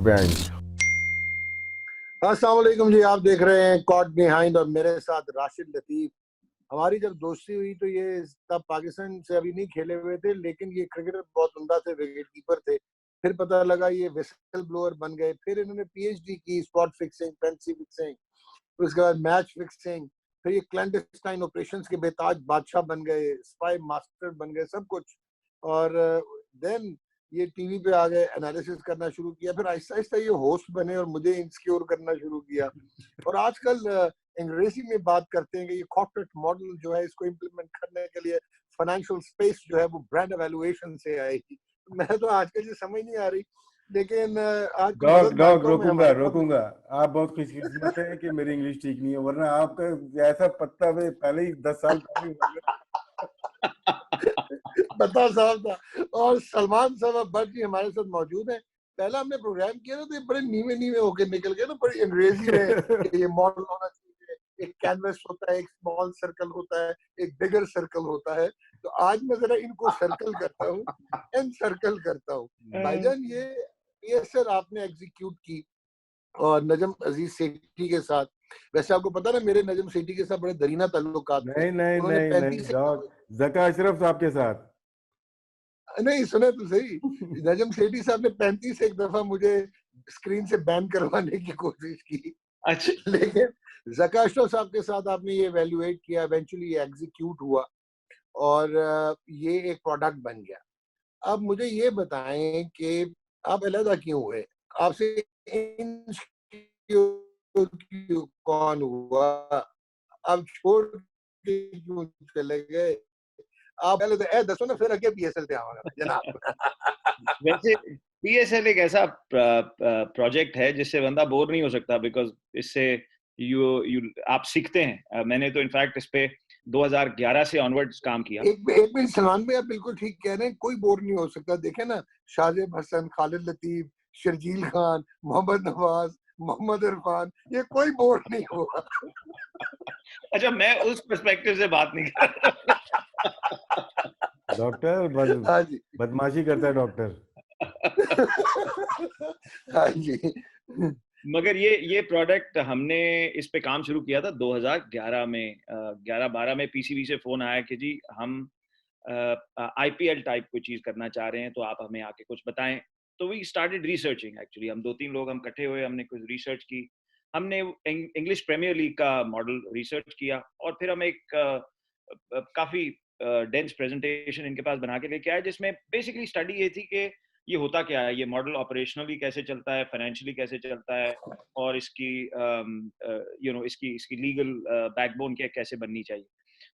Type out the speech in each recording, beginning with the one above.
Bench. अस्सलाम वालेकुम जी, आप देख रहे हैं कॉट बिहाइंड और मेरे साथ राशिद लतीफ। हमारी जब दोस्ती हुई तो ये तब पाकिस्तान से अभी नहीं खेले हुए थे, लेकिन ये क्रिकेटर बहुत उम्दा थे, विकेट कीपर थे। फिर पता लगा ये विसल ब्लोअर बन गए। फिर इन्होंने पीएचडी की स्पॉट फिक्सिंग, फैंसी फिक्सिंग, उसके बाद मैच फिक्सिंग। फिर ये क्लैंडस्टाइन ऑपरेशंस के बेताज बादशाह बन गए, स्पाई मास्टर बन गए, सब कुछ। और देन ये टीवी पे आ गए, एनालिसिस करना शुरू किया। फिर आहिस्ता आहिस्ता ये होस्ट बने और मुझे इंसिक्योर करना शुरू किया। और आजकल अंग्रेजी में बात करते हैं कि ये कॉर्पोरेट मॉडल जो है, इसको इम्प्लीमेंट करने के लिए फाइनेंशियल स्पेस जो है वो ब्रांड एवेल्युएशन से आएगी। मैं तो आजकल ये समझ नहीं आ रही, लेकिन आज को डॉग मदद डॉग मांगता हूँ मैं रोकूंगा हमारे बहुत। रोकूंगा। आप बहुत खुशकिस्मत है कि मेरी इंग्लिश ठीक नहीं है, वरना आपका ऐसा पत्ता में पहले ही 10 साल पहले ही हो बता साहब था। और सलमान साहब भट्ट जी हमारे साथ मौजूद हैं। पहला हमने प्रोग्राम किया ना तो ये बड़े नीवे नीवे होके निकल गए ना, बड़ी अंग्रेजी में गया। कि ये मॉडल होना चाहिए, एक कैनवस होता है, एक स्मॉल सर्कल होता है, एक बिगर सर्कल होता है। तो आज मैं जरा इनको सर्कल करता हूँ, एन सर्कल करता हूँ। भाईजान, ये पीएसएल आपने एग्जीक्यूट की और नजम अजीज सेठी के साथ। वैसे आपको पता ना, मेरे नजम सेठी के साथ बड़े दरीना ताल्लुकात थे। नहीं नहीं उन्होंने नहीं नहीं 35 डॉग, जका अशरफ साहब के साथ। नहीं, सुने तो सही। नजम सेठी साहब ने 35 एक दफा मुझे स्क्रीन से बैन करवाने की कोशिश की। अच्छा, लेकिन जका अशरफ साहब के साथ आपने ये इवेल्युएट किया, इवेंचुअली ये एग्जीक्यूट हुआ और ये एक प्रोडक्ट बन गया। अब मुझे ये बताएं कि आप अलहदा क्यों हुए? आपसे कौन हुआ? आप छोड़ के क्यों चले गए? आप पहले तो ए दसो ना, फिर अगे पीएसएल पे आवांगा जनाब। वैसे पीएसएल एक ऐसा प्रोजेक्ट है जिससे बंदा बोर नहीं हो सकता, बिकॉज इससे यू यू आप सीखते हैं। मैंने तो इनफैक्ट इस पे 2011 से ऑनवर्ड्स काम किया। एक मिनट सलमान भाई, आप बिल्कुल ठीक कह रहे हैं, कोई बोर नहीं हो सकता। देखे ना, शाहजेब हसन, खालिद लतीफ, शर्जील खान, मोहम्मद नवाज, मोहम्मद इरफान, ये कोई बोर नहीं हुआ। अच्छा, मैं उस पर्सपेक्टिव से बात नहीं कर रहा। डॉक्टर हाँ जी। बदमाशी करता है डॉक्टर। हाँ जी। मगर ये प्रोडक्ट हमने इस पे काम शुरू किया था 2011 में। 11-12 में पीसीबी से फोन आया कि जी हम आईपीएल टाइप कोई चीज करना चाह रहे हैं, तो आप हमें आके कुछ बताएं। तो वी स्टार्टेड रिसर्चिंग। एक्चुअली हम 2-3 लोग हम इकट्ठे हुए, हमने कुछ रिसर्च की। हमने इंग्लिश प्रीमियर लीग का मॉडल रिसर्च किया और फिर हम एक काफी डेंस प्रेजेंटेशन इनके पास बना के लेके आए, जिसमें बेसिकली स्टडी ये थी कि ये होता क्या है, ये मॉडल ऑपरेशनली कैसे चलता है, फाइनेंशियली कैसे चलता है, और इसकी इसकी लीगल बैकबोन क्या कैसे बननी चाहिए।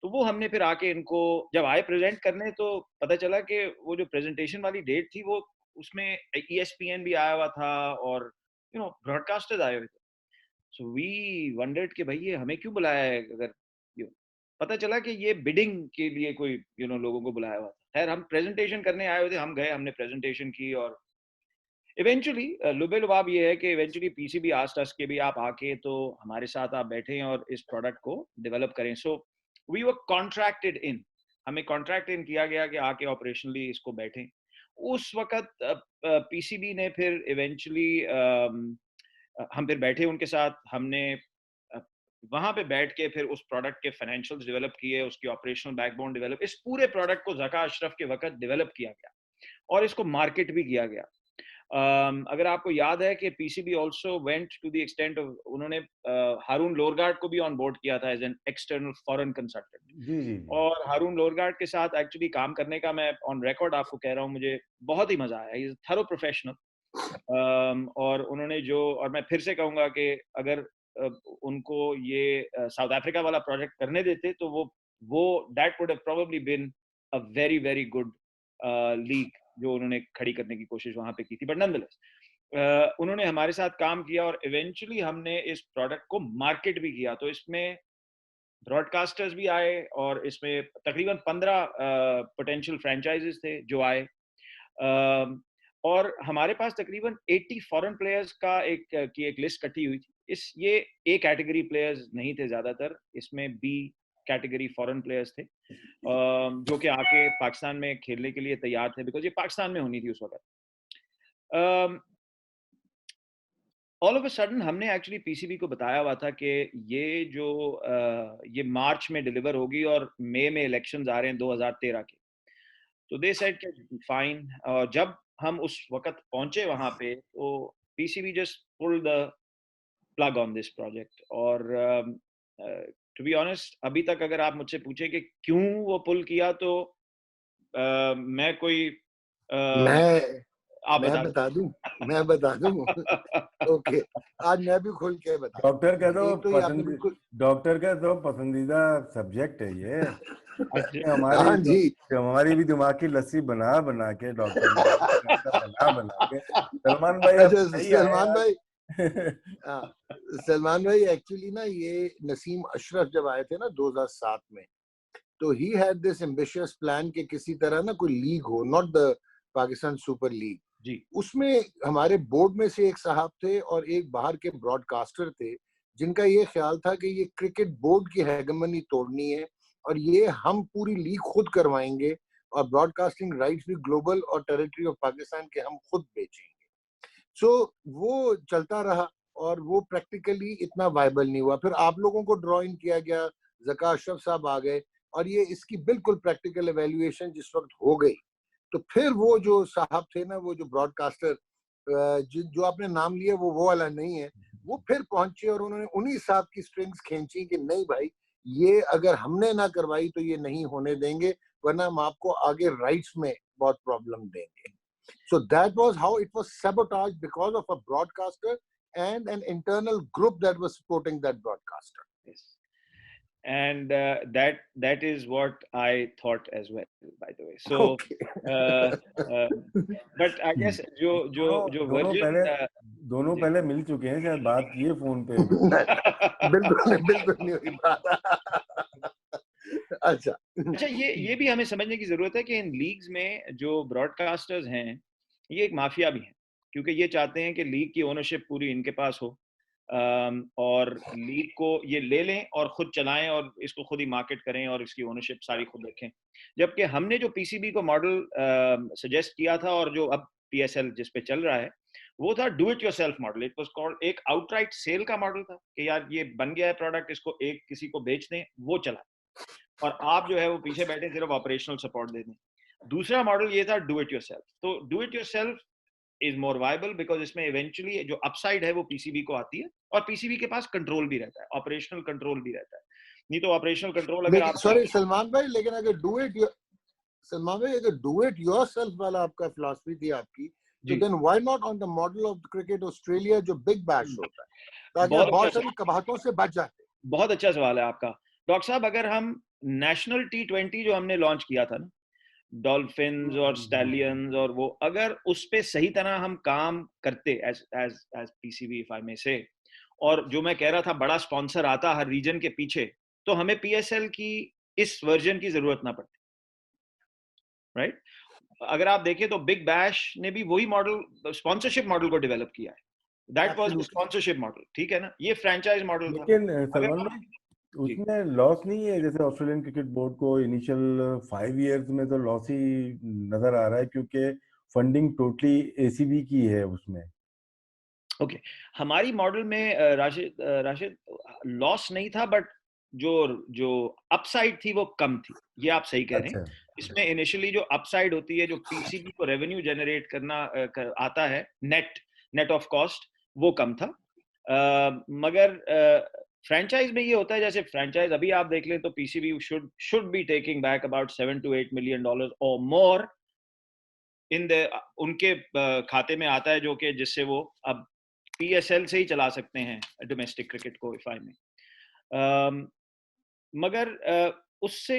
तो वो हमने फिर आके इनको जब आए प्रेजेंट करने, तो पता चला कि वो जो प्रेजेंटेशन वाली डेट थी वो उसमें ईएसपीएन भी आया हुआ था और ब्रॉडकास्टर्स आए हुए थे। सो वी वंडर्ड कि भाई ये हमें क्यों बुलाया है। अगर you know, पता चला कि ये बिडिंग के लिए कोई लोगों को बुलाया हुआ था। खैर, हम प्रेजेंटेशन करने आए हुए थे, हम गए, हमने प्रेजेंटेशन की और इवेंचुअली लुबे लुबाब ये है कि इवेंचुअली पीसीबी आस्क्ड अस कि भी आप आके तो हमारे साथ आप बैठें और इस प्रोडक्ट को डेवलप करें। सो वी वर कॉन्ट्रैक्टेड इन, हमें कॉन्ट्रैक्ट इन किया गया कि आके ऑपरेशनली इसको बैठें। उस वक्त पीसीबी ने फिर इवेंचुअली हम फिर बैठे उनके साथ, हमने अ, वहां पे बैठ के फिर उस प्रोडक्ट के फाइनेंशियल्स डेवलप किए, उसकी ऑपरेशनल बैकबोन डेवलप, इस पूरे प्रोडक्ट को जका अशरफ के वक्त डेवलप किया गया और इसको मार्केट भी किया गया। अगर आपको याद है कि PCB also went to the extent of, उन्होंने हारून लोरगार्ड को भी ऑन बोर्ड किया था as an external foreign consultant. जी जी जी। और हारून लोरगार्ड के साथ एक्चुअली काम करने का, मैं ऑन रिकॉर्ड आपको कह रहा हूँ, मुझे बहुत ही मजा आया। He is thorough professional. और उन्होंने जो, और मैं फिर से कहूंगा कि अगर उनको ये साउथ अफ्रीका वाला प्रोजेक्ट करने देते तो वो that would have probably been a very very good league जो उन्होंने खड़ी करने की कोशिश वहां पे की थी। बट नॉनदलेस उन्होंने हमारे साथ काम किया और इवेंचुअली हमने इस प्रोडक्ट को मार्केट भी किया। तो इसमें ब्रॉडकास्टर्स भी आए और इसमें तकरीबन 15 पोटेंशियल फ्रेंचाइजेस थे जो आए। और हमारे पास तकरीबन 80 फॉरेन प्लेयर्स का एक लिस्ट इकट्ठी हुई थी। ये ए कैटेगरी प्लेयर्स नहीं थे ज्यादातर, इसमें बी कैटेगरी फॉरेन प्लेयर्स थे जो कि आके पाकिस्तान में खेलने के लिए तैयार थे, बिकॉज ये पाकिस्तान में होनी थी उस वक्त। ऑल ऑफ अ सडन हमने एक्चुअली पीसीबी को बताया हुआ था कि ये जो ये मार्च में डिलीवर होगी और मई में इलेक्शंस आ रहे हैं 2013 के। तो दे सेड कि फाइन। और जब हम उस वक्त पहुंचे वहां पे तो PCB just pulled the plug on this project. और टू बी ऑनेस्ट अभी तक अगर आप मुझसे पूछे कि क्यों वो पुल किया तो मैं कोई मैं आप मैं बता बता दूं, दो। मैं बता दूं। ओके, आज मैं भी खुल के बताऊंगा। डॉक्टर का तो एक तो ये आपने पसंद बिल्कुल डॉक्टर का तो पसंदीदा सब्जेक्ट है ये। अच्छा। हमारी हाँ जी। हमारी भी दिमाग की लस्सी बना बना के डॉक्टर ने बना बना के सलमान भाई अब अच्छा सही आए सलमान भाई, आज। हाँ, सलमान भाई एक्चुअली ना ये नसीम अशरफ जब आए थे ना 2007 में, तो he had this ambitious plan कि किसी तरह ना कोई लीग हो, not the Pakistan super league. जी उसमें हमारे बोर्ड में से एक साहब थे और एक बाहर के ब्रॉडकास्टर थे, जिनका ये ख्याल था कि ये क्रिकेट बोर्ड की हेगमनी तोड़नी है और ये हम पूरी लीग खुद करवाएंगे और ब्रॉडकास्टिंग राइट्स भी ग्लोबल और टेरिटरी ऑफ पाकिस्तान के हम खुद बेचेंगे। सो वो चलता रहा और वो प्रैक्टिकली इतना वायबल नहीं हुआ। फिर आप लोगों को ड्रॉ इन किया गया, ज़का अशरफ साहब आ गए और ये इसकी बिल्कुल प्रैक्टिकल एवेल्युएशन जिस वक्त हो गई, तो फिर वो जो साहब थे ना, वो जो ब्रॉडकास्टर जो आपने नाम लिया वो वाला नहीं है, वो फिर पहुंचे और उन्होंने उन्हीं साहब की स्ट्रिंग्स खींची कि नहीं भाई, ये अगर हमने ना करवाई तो ये नहीं होने देंगे, वरना हम आपको आगे राइट्स में बहुत प्रॉब्लम देंगे। So that was how it was sabotaged because of a broadcaster and an internal group that was supporting that broadcaster. yes. And that is what I thought as well, by the way. So Okay. uh, but I guess जो जो दोनों जो दोनों version पहले दोनों पहले मिल चुके हैं, शायद बात की है फोन पे भी। बिल्कुल बिल्कुल नहीं हुई बात। अच्छा। अच्छा, ये भी हमें समझने की जरूरत है कि इन लीग्स में जो ब्रॉडकास्टर्स हैं ये एक माफिया भी हैं, क्योंकि ये चाहते हैं कि लीग की ओनरशिप पूरी इनके पास हो। और लीग को ये ले लें और खुद चलाएं और इसको खुद ही मार्केट करें और इसकी ओनरशिप सारी खुद रखें। जबकि हमने जो पीसीबी को मॉडल सजेस्ट किया था और जो अब पीएसएल जिस पे चल रहा है वो था do it yourself model. It was called एक आउटराइट सेल का मॉडल था कि यार ये बन गया है प्रोडक्ट, इसको एक किसी को बेच दें, वो चला और आप जो है वो पीछे बैठे सिर्फ ऑपरेशनल सपोर्ट दे दें। दूसरा मॉडल ये था डू इट योरसेल्फ। तो do it yourself is more viable because इसमें इवेंचुअली जो अपसाइड है वो पीसीबी को आती है और पीसीबी के पास कंट्रोल भी रहता है, ऑपरेशनल कंट्रोल भी रहता है। नहीं तो ऑपरेशनल कंट्रोल अगर लेकिन आप सॉरी सलमान भाई, लेकिन अगर सलमान भाई अगर डू इट योरसेल्फ वाला आपका फिलॉसफी थी आपकी, तो जी then why not on the model of cricket Australia जो बिग बैश होता है, ताकि आप बहुत बहुत अच्छा सारी कबाहतों से बच जाते। बहुत अच्छा सवाल है आपका डॉक्टर साहब। अगर हम नेशनल टी20 जो हमने लॉन्च किया था ना, डॉल्फिन्स और स्टैलियंस, और वो अगर उस पे सही तरह हम काम करते as as as PCB if I may say, और जो मैं कह रहा था बड़ा स्पॉन्सर आता हर रीजन के पीछे, तो हमें पीएसएल की इस वर्जन की जरूरत ना पड़ती, राइट? अगर आप देखें तो बिग बैश ने भी वही मॉडल, स्पॉन्सरशिप मॉडल को डेवलप किया है। That was the Absolutely. Sponsorship model, ठीक है ना? ये फ्रेंचाइज मॉडल था। लेकिन अगर सलमान हम भाई जी उसमें लॉस नहीं है, जैसे ऑस्ट्रेलियन क्रिकेट बोर्ड को इनिशियल 5 इयर्स में तो लॉस ही नजर आ रहा है, क्योंकि फंडिंग टोटली एसीबी की है उसमें। ओके हमारी मॉडल में राशिद लॉस नहीं था, बट जो जो अपसाइड थी वो कम थी, ये आप सही कह रहे हैं। अच्छा। इसमें इनिशियली जो अपसाइड होती है, जो पीसीबी को रेवेन्यू जनरेट करना आता है, नेट ऑफ कॉस्ट, वो कम था। मगर फ्रेंचाइज में ये होता है, जैसे फ्रेंचाइज अभी आप देख लें तो PCB should be taking back about $7 to 8 million और मोर इन द उनके खाते में आता है, जो कि जिससे वो अब पीएसएल से ही चला सकते हैं डोमेस्टिक क्रिकेट को, इफ आई में। मगर उससे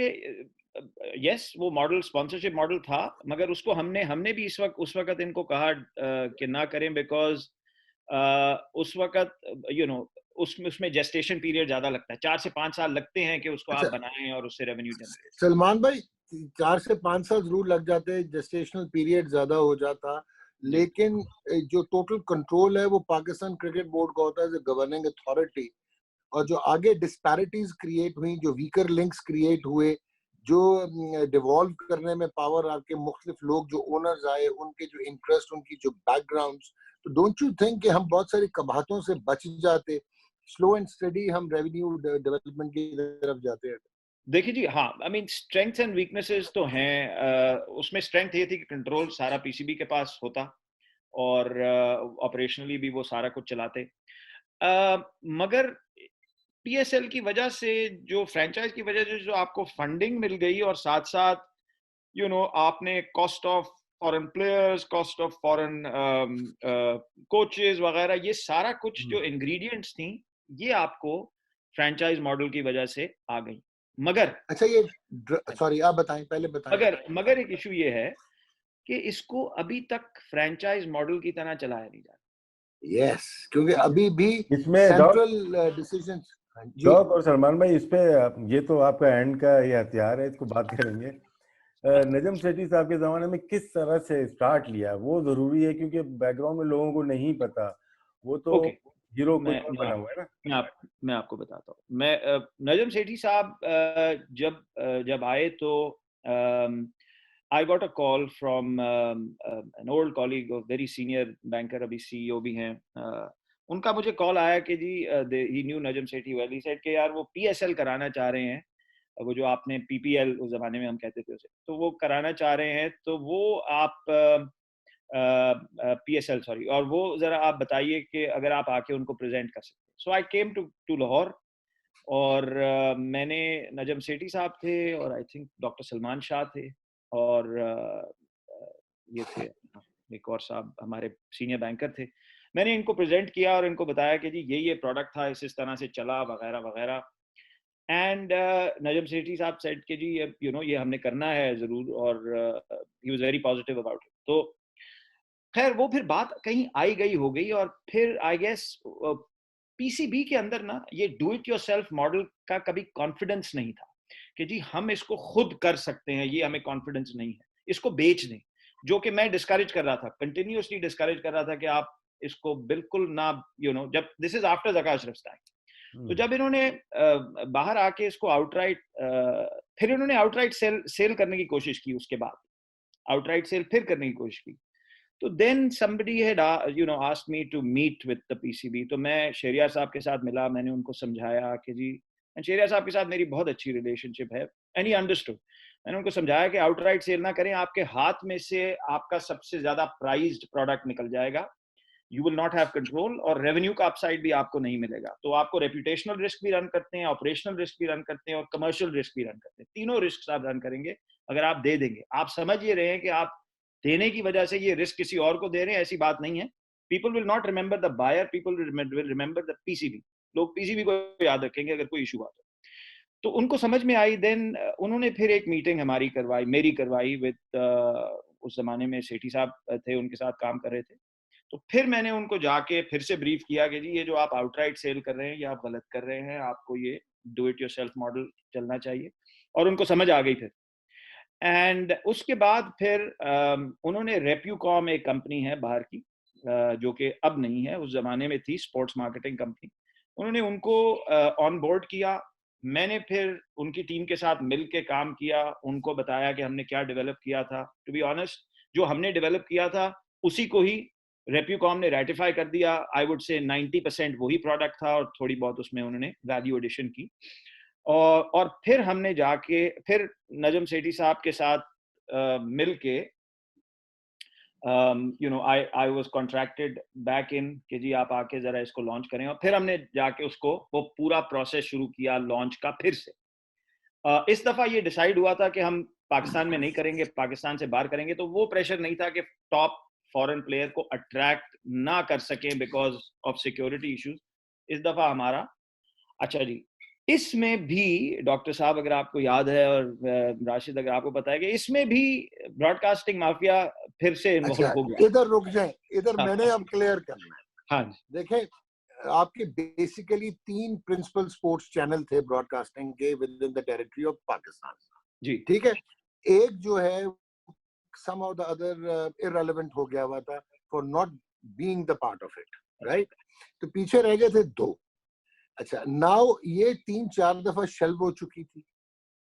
यस वो मॉडल स्पॉन्सरशिप मॉडल था, मगर उसको हमने भी उस वक्त इनको कहा कि ना करें, बिकॉज उस वक्त उसमें जेस्टेशन पीरियड ज्यादा लगता है, 4 से 5 साल लगते हैं कि उसको आप अच्छा बनाएं और उससे रेवेन्यू जनरेट। सलमान भाई, 4 से 5 साल जरूर लग जाते, जेस्टेशनल पीरियड ज्यादा हो जाता, जी लेकिन जो टोटल कंट्रोल है वो पाकिस्तान क्रिकेट बोर्ड का होता है एज ए गवर्निंग अथॉरिटी। और जो आगे डिस्पैरिटीज क्रिएट हुई, जो वीकर लिंक्स क्रिएट हुए, जो डिवॉल्व करने में पावर आपके मुख्तलिफ लोग जो ओनर्स आए, उनके जो इंटरेस्ट, उनकी जो बैकग्राउंड्स, तो डोंट यू थिंक कि हम बहुत सारी कबाहतों से बच जाते, स्लो एंड स्टडी हम रेवेन्यू डेवलपमेंट की तरफ जाते हैं? देखिए जी, हाँ, I mean strengths and weaknesses तो हैं। उसमें स्ट्रेंथ ये थी कि कंट्रोल सारा पीसीबी के पास होता और ऑपरेशनली भी वो सारा कुछ चलाते। मगर पीएसएल की वजह से, जो फ्रेंचाइज की वजह से जो आपको फंडिंग मिल गई और साथ साथ आपने cost of foreign players, cost of foreign coaches वगैरह, ये सारा कुछ जो इंग्रेडिएंट्स थी, ये आपको फ्रेंचाइज मॉडल की वजह से आ गई। मगर अच्छा, ये सॉरी, आप बताएं, पहले बताएं। मगर एक इशू ये है कि इसको अभी तक फ्रेंचाइज मॉडल की तरह चलाया नहीं जा रहा। यस, क्योंकि अभी भी इसमें सेंट्रल डिसीजंस। डॉक और सलमान भाई, इस पे ये तो आपका एंड का ये हथियार है, इसको बात करेंगे। नजम सेठी साहब के जमाने में किस तरह से स्टार्ट लिया, वो जरूरी है, क्योंकि बैकग्राउंड में लोगों को नहीं पता। वो तो ओके, हीरो मैं कोई और बना हुआ है ना। मैं आपको बताता हूँ। मैं नजम सेठी साहब जब आए तो I got a call from an old colleague of very senior banker, अभी सीईओ भी हैं। उनका मुझे कॉल आया कि जी he knew Najam Sethi well, he said कि यार वो पीएसएल कराना चाह रहे हैं, वो जो आपने पीपीएल उस जमाने में हम कहते थे उसे, तो वो कराना चाह रहे हैं, तो वो आप पीएसएल सॉरी, और वो जरा आप बताइए कि अगर आप आके उनको प्रेजेंट कर सकते। सो आई केम टू लाहौर, और मैंने, नजम सेठी साहब थे और I think doctor Salman Shah थे और ये थे एक और साहब हमारे सीनियर बैंकर थे। मैंने इनको प्रेजेंट किया और इनको बताया कि जी ये प्रोडक्ट था, इस तरह से चला वगैरह वगैरह। एंड नजम सेठी साहब सेड कि जी ये हमने करना है जरूर, और he was very positive about it. तो खैर वो फिर बात कहीं आई गई हो गई, और फिर आई गेस पीसीबी के अंदर ना ये डू इट योरसेल्फ मॉडल का कभी कॉन्फिडेंस नहीं था कि जी हम इसको खुद कर सकते हैं, ये हमें कॉन्फिडेंस नहीं है, इसको बेच दें। जो कि मैं डिस्करेज कर रहा था, कंटिन्यूअसली डिस्करेज कर रहा था कि आप इसको बिल्कुल ना, जब this is after Zaka Ashraf time. तो जब इन्होंने बाहर आके इसको आउटराइट, फिर इन्होंने आउटराइट सेल करने की कोशिश की, उसके बाद आउटराइट सेल फिर करने की कोशिश की। तो then somebody had asked me to meet with the PCB। तो मैं शहरियार साहब के साथ मिला, मैंने उनको समझाया कि जी, शहरियार साहब के साथ मेरी बहुत अच्छी रिलेशनशिप है, एंड ही अंडरस्टूड। मैंने उनको समझाया कि आउटराइट सेल ना करें, आपके हाथ में से आपका सबसे ज्यादा प्राइज्ड प्रोडक्ट निकल जाएगा, you will not have control, और रेवेन्यू का अपसाइड भी आपको नहीं मिलेगा। तो आपको रेपुटेशनल रिस्क भी रन करते हैं, ऑपरेशनल रिस्क भी रन करते हैं, और कमर्शियल रिस्क भी रन करते हैं। तीनों रिस्क आप रन करेंगे अगर आप दे देंगे। आप समझ ये रहे हैं कि आप देने की वजह से ये रिस्क किसी और को दे रहे हैं, ऐसी बात नहीं है। People will not remember the buyer, people will remember the PCB. लोग पीसीबी को याद रखेंगे अगर कोई इशू आता है। तो उनको समझ में आई। देन उन्होंने फिर एक मीटिंग हमारी करवाई, मेरी करवाई विद उस जमाने में सेठी साहब थे, उनके साथ काम कर रहे थे। तो फिर मैंने उनको जाके फिर से ब्रीफ किया कि जी ये जो आप आउटराइट सेल कर रहे हैं ये आप गलत कर रहे हैं, आपको ये डू इट योरसेल्फ मॉडल चलना चाहिए, और उनको समझ आ गई फिर। एंड उसके बाद फिर उन्होंने रेप्यूकॉम, एक कंपनी है बाहर की, जो कि अब नहीं है, उस जमाने में थी, स्पोर्ट्स मार्केटिंग कंपनी, उन्होंने उनको ऑन बोर्ड किया। मैंने फिर उनकी टीम के साथ मिल के काम किया, उनको बताया कि हमने क्या डेवलप किया था। टू बी ऑनेस्ट, जो हमने डेवलप किया था उसी को ही रेप्यूकॉम ने रेटिफाई कर दिया। आई वुड से 90% वही प्रोडक्ट था, और थोड़ी बहुत उसमें उन्होंने वैल्यू एडिशन की। और फिर हमने जाके फिर नजम सेठी साहब के साथ मिल के I was contracted back in कि जी आप आके जरा इसको लॉन्च करें, और फिर हमने जाके उसको वो पूरा प्रोसेस शुरू किया लॉन्च का फिर से। इस दफा ये डिसाइड हुआ था कि हम पाकिस्तान में नहीं करेंगे, पाकिस्तान से बाहर करेंगे। तो वो प्रेशर नहीं था कि टॉप फॉरेन प्लेयर को अट्रैक्ट ना कर सकें बिकॉज ऑफ सिक्योरिटी इश्यूज। इस दफा हमारा, अच्छा जी, इसमें भी डॉक्टर साहब अगर आपको याद है, और राशिद अगर आपको पता है, कि इसमें भी ब्रॉडकास्टिंग माफिया फिर से इन्वॉल्व हो गया। इधर रुक जाएं, इधर मैंने अब क्लियर करना है। हाँ, देखें, आपके बेसिकली 3 प्रिंसिपल स्पोर्ट्स चैनल थे ब्रॉडकास्टिंग के within the territory of Pakistan जी, ठीक है। एक जो है some of the other irrelevant हो गया हुआ था for not being the part of it, right. तो पीछे रह गए थे 2। अच्छा, नाउ ये 3-4 दफा शेल्व हो चुकी थी,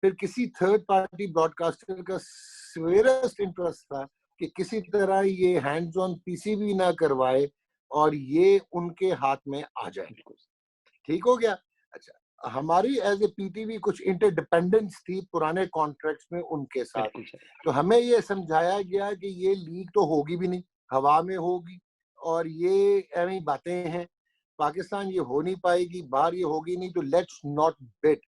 फिर किसी थर्ड पार्टी ब्रॉडकास्टर का सीवियरेस्ट इंटरेस्ट था कि किसी तरह ये हैंड्स ऑन पीसीबी ना करवाए और ये उनके हाथ में आ जाए। ठीक हो गया। अच्छा, हमारी एज ए पीटीवी कुछ इंटरडिपेंडेंस थी पुराने कॉन्ट्रैक्ट्स में उनके साथ, तो हमें ये समझाया गया कि ये लीग तो होगी भी नहीं, हवा में होगी और ये ऐसी बातें हैं, पाकिस्तान ये हो नहीं पाएगी, बाहर ये होगी नहीं, तो लेट्स नॉट बिड।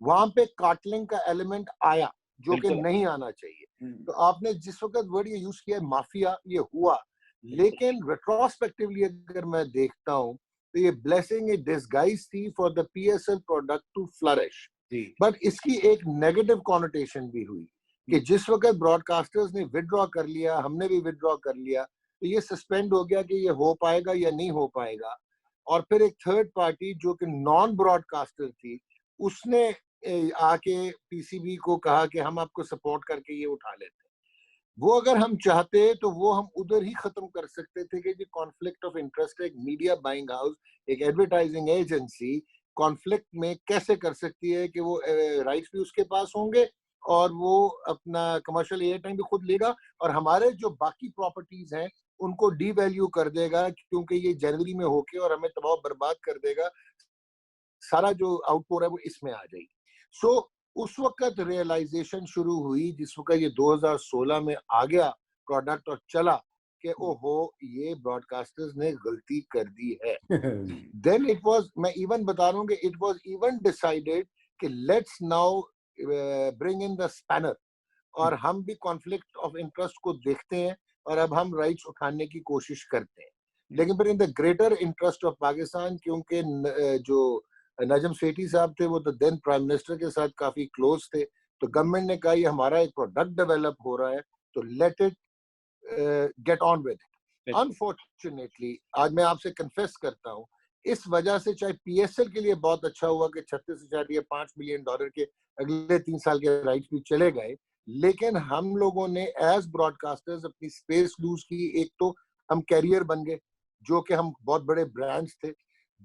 वहां पे कार्टलिंग का एलिमेंट आया जो कि नहीं आना चाहिए। तो आपने जिस वक्त वर्ड ये यूज किया माफिया, ये हुआ, लेकिन रेट्रोस्पेक्टिवली अगर मैं देखता हूँ तो ये ब्लेसिंग ए डिसगाइज थी for the PSL product to flourish. But इसकी एक नेगेटिव कॉनोटेशन भी हुई कि जिस वक्त ब्रॉडकास्टर्स ने विड्रॉ कर लिया, हमने भी विड्रॉ कर लिया, तो ये सस्पेंड हो गया कि ये हो पाएगा या नहीं हो पाएगा। और फिर एक थर्ड पार्टी जो कि नॉन ब्रॉडकास्टर थी, उसने आके पीसीबी को कहा कि हम आपको सपोर्ट करके ये उठा लेते हैं। वो अगर हम चाहते तो वो हम उधर ही खत्म कर सकते थे कि कॉन्फ्लिक्ट ऑफ इंटरेस्ट, एक मीडिया बाइंग हाउस, एक एडवर्टाइजिंग एजेंसी कॉन्फ्लिक्ट में कैसे कर सकती है कि वो राइट्स भी उसके पास होंगे और वो अपना कमर्शियल एयर टाइम भी खुद लेगा और हमारे जो बाकी प्रॉपर्टीज हैं उनको डीवैल्यू कर देगा, क्योंकि ये जनवरी में होके और हमें तबाह बर्बाद कर देगा। सारा जो आउटपुट है वो इसमें आ जाएगी। सो उस वक्त रियलाइजेशन शुरू हुई जिस वक्त ये 2016 में आ गया प्रोडक्ट और चला कि ओहो ये ब्रॉडकास्टर्स ने गलती कर दी है। देन इट वाज, मैं इवन बता रहा हूँ कि इट वाज इवन डिसाइडेड कि let's now bring in the spanner और हम भी कॉन्फ्लिक्ट ऑफ इंटरेस्ट को देखते हैं और अब हम राइट्स उठाने की कोशिश करते हैं। लेकिन फिर in the greater interest of Pakistan, क्योंकि जो नजम सेठी साहब थे वो तो देन प्राइम मिनिस्टर के साथ काफी क्लोज थे, तो गवर्नमेंट ने कहा ये हमारा एक प्रोडक्ट डेवलप हो रहा है तो let it get on with it. Unfortunately आज मैं आपसे कन्फेस करता हूँ, इस वजह से चाहे पीएसएल के लिए बहुत अच्छा हुआ कि 36 या 5 मिलियन डॉलर के अगले 3 साल के राइट्स भी चले गए, लेकिन हम लोगों ने एज ब्रॉडकास्टर्स अपनी स्पेस लूज की। एक तो हम कैरियर बन गए जो कि हम बहुत बड़े ब्रांड्स थे।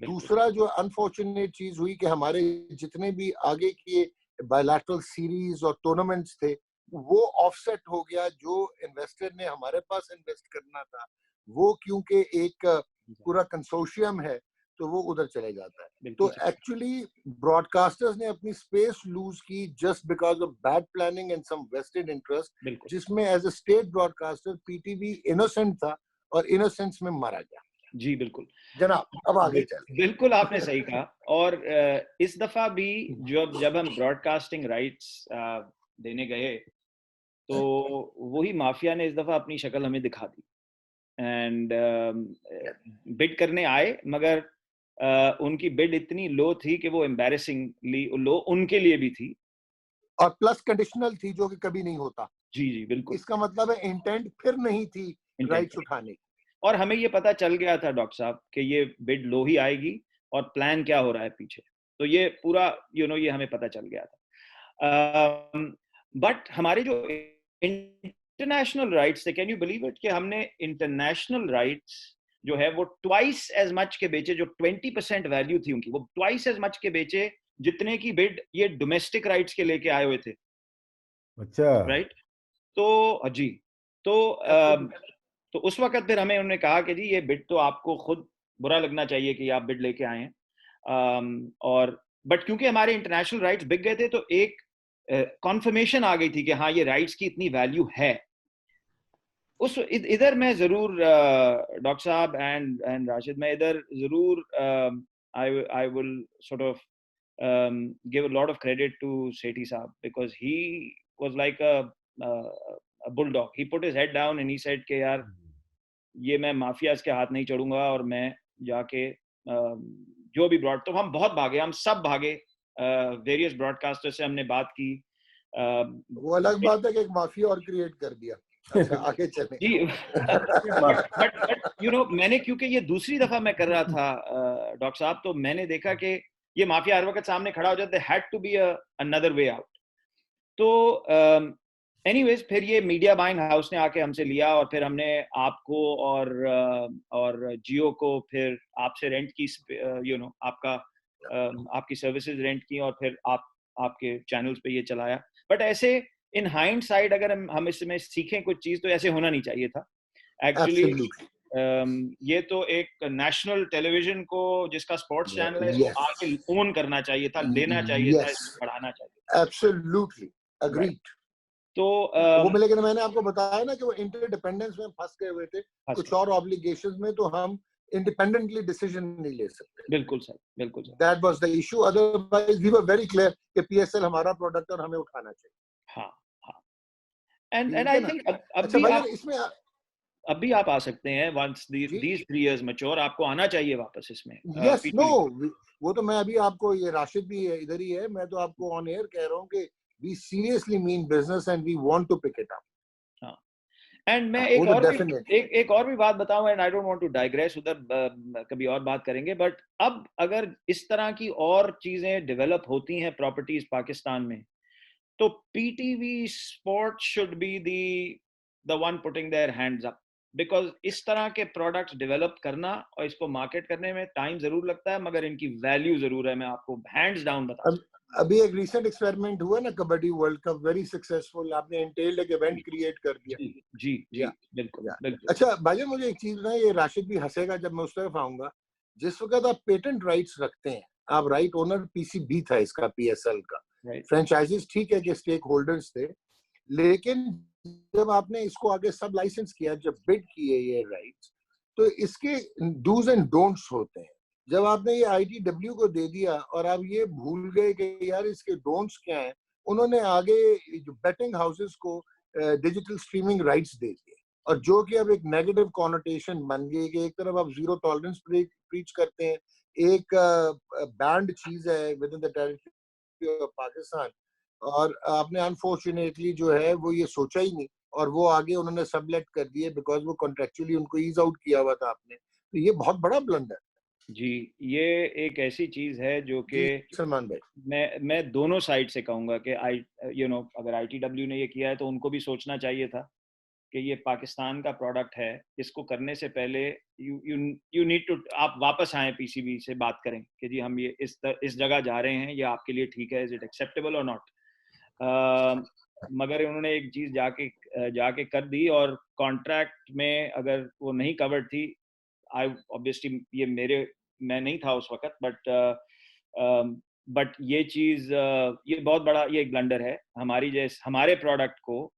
दूसरा जो अनफॉर्चुनेट चीज हुई कि हमारे जितने भी आगे के बायलैटरल सीरीज और टूर्नामेंट्स थे वो ऑफसेट हो गया। जो इन्वेस्टर ने हमारे पास इन्वेस्ट करना था वो क्योंकि एक पूरा कंसोर्शियम है तो वो उधर चले जाता है। तो एक्चुअली ब्रॉडकास्टर्स ने अपनी स्पेस लूज की just because of bad planning and some vested interest, जिसमें as a state broadcaster PTV innocent था और इनोसेंस में मारा गया। जी बिल्कुल जनाब, अब आगे चलें। बिल्कुल आपने सही कहा। और इस दफा भी जब हम ब्रॉडकास्टिंग राइट्स देने गए तो वही माफिया ने इस दफा अपनी शक्ल हमें दिखा दी एंड बिड करने आए, मगर उनकी बिड इतनी लो थी कि वो एम्बैरेसिंगली लो उनके लिए भी थी और प्लस कंडीशनल थी जो कि कभी नहीं होता। जी बिल्कुल। इसका मतलब है इंटेंट फिर नहीं थी राइट्स उठाने की। और हमें ये पता चल गया था डॉक्टर साहब कि ये बिड लो ही आएगी और प्लान क्या हो रहा है पीछे, तो ये पूरा ये हमें पता चल गया था। बट हमारे जो इंटरनेशनल राइट्स थे, कैन यू बिलीव इट कि हमने इंटरनेशनल राइट्स जो है वो ट्वाइस एज मच के बेचे, जो 20% वैल्यू थी उनकी, वो ट्वाइस एज मच के बेचे जितने की बिड ये डोमेस्टिक राइट्स के लेके आए हुए थे। अच्छा, राइट। तो जी, तो उस वक्त फिर हमें उन्होंने कहा कि जी ये बिड तो आपको खुद बुरा लगना चाहिए कि आप बिड लेके आए हैं। और बट क्योंकि हमारे इंटरनेशनल राइट्स बिक गए थे तो एक कॉन्फर्मेशन आ गई थी कि हाँ ये राइट्स की इतनी वैल्यू है। उस इधर मैं जरूर डॉक्टर साहब एंड राशिद, मैं इधर जरूर I will sort of give a lot of credit to Sethi Saab because he was like a bulldog. He put his head down and he said कि यार ये मैं माफियाज के हाथ नहीं चढ़ूंगा और मैं जाके जो भी तो हम बहुत भागे, हम सब भागे, वेरियस ब्रॉडकास्टर से हमने बात की। वो अलग बात है कि एक माफिया और क्रिएट कर दिया। अच्छा, आगे चलें। जी बट मैंने क्योंकि ये दूसरी दफा मैं कर रहा था डॉक्टर साहब, तो मैंने देखा कि ये माफिया हर वक्त सामने खड़ा हो जाता है, had to be another way out. तो एनीवेज फिर ये मीडिया बाइंग हाउस ने आके हमसे लिया और फिर हमने आपको और जियो को फिर आपसे रेंट की आपका आपकी सर्विसेज रेंट की और फिर आप आपके चैनल्स पे ये चलाया, बट ऐसे इन हाइंडसाइड अगर हम इसमें सीखें कुछ चीज तो ऐसे होना नहीं चाहिए था एक्चुअली। ये तो एक नेशनल टेलीविजन को जिसका स्पोर्ट्स चैनल है इसको आगे ओन करना चाहिए था, लेना चाहिए था, इसको बढ़ाना चाहिए था। Absolutely agreed. तो वो लेकिन मैंने आपको बताया ना कि वो इंटरडिपेंडेंस में फंस गए हुए थे कुछ और ऑब्लिगेशंस में, तो हम इंडिपेंडेंटली डिसीजन नहीं ले सकते। बिल्कुल सर, बिल्कुल sir. That was the issue, otherwise we were very clear कि पीएसएल हमारा प्रोडक्ट और हमें उठाना चाहिए। हाँ हाँ, एंड आई थिंक अब भी आप आ सकते हैं वंस these 3 years mature, आपको आना चाहिए वापस इसमें। यस नो, वो तो मैं अभी आपको, ये राशिद भी इधर ही है, मैं तो आपको ऑन एयर कह रहा हूँ कि we seriously mean business and we want to pick it up. हाँ, एंड मैं एक और भी बात बताऊं, and I don't want to digress, उधर कभी और बात करेंगे, बट अब अगर इस तरह की और चीजें डेवलप होती हैं प्रॉपर्टीज पाकिस्तान में, तो PTV sports should be the one putting their hands up, because इस तरह के प्रोडक्ट्स डेवलप करना और इसको मार्केट करने में टाइम जरूर लगता है, मगर इनकी वैल्यू जरूर है। मैं आपको हैंड्स डाउन बता अभी एक रिसेंट एक्सपेरिमेंट हुआ ना kabaddi world cup, very successful, आपने इंटेल्ड एक इवेंट क्रिएट कर दिया। जी जी बिल्कुल बिल्कुल। अच्छा भाईजान, मुझे एक चीज ना, ये राशिद भी हंसेगा जब मैं उस तरफ आऊंगा, जिस वक्त आप पेटेंट राइट्स रखते हैं, आप राइट ओनर पीसीबी था इसका, पीएसएल का, फ्रेंचाइजीज ठीक है कि स्टेक होल्डर्स थे, लेकिन जब आपने इसको आगे सब लाइसेंस किया, जब बिड किए ये राइट्स, तो इसके डूज एंड डोंट्स होते हैं। जब आपने ये आईटीडब्ल्यू को दे दिया और आप ये भूल गए कि यार इसके डोंट्स क्या हैं, उन्होंने आगे जो बेटिंग हाउसेस को डिजिटल स्ट्रीमिंग राइट्स दे दिए, और जो कि अब एक नेगेटिव कॉनोटेशन बन गई कि एक तरफ आप जीरो टॉलरेंस प्रीच करते हैं, एक बैंड चीज है with in the territory of Pakistan, और आपने अनफॉर्चुनेटली जो है वो ये सोचा ही नहीं, और वो आगे उन्होंने सबलेट कर दिए बिकॉज वो कॉन्ट्रेक्चुअली उनको ईज आउट किया हुआ था आपने। तो ये बहुत बड़ा ब्लंडर। जी, ये एक ऐसी चीज है जो कि सलमान भाई, मैं दोनों साइड से कहूंगा कि अगर आईटीडब्ल्यू ने ये किया है तो उनको भी सोचना चाहिए था कि ये पाकिस्तान का प्रोडक्ट है, इसको करने से पहले यू नीड टू, आप वापस आए पीसीबी से बात करें कि जी हम ये इस जगह जा रहे हैं, ये आपके लिए ठीक है, इज इट एक्सेप्टेबल और नॉट। मगर उन्होंने एक चीज जाके कर दी, और कॉन्ट्रैक्ट में अगर वो नहीं कवर्ड थी, ऑब्वियसली मैं नहीं था उस वक्त, बट ये चीज ये बहुत बड़ा ये एक ब्लंडर है हमारे प्रोडक्ट को,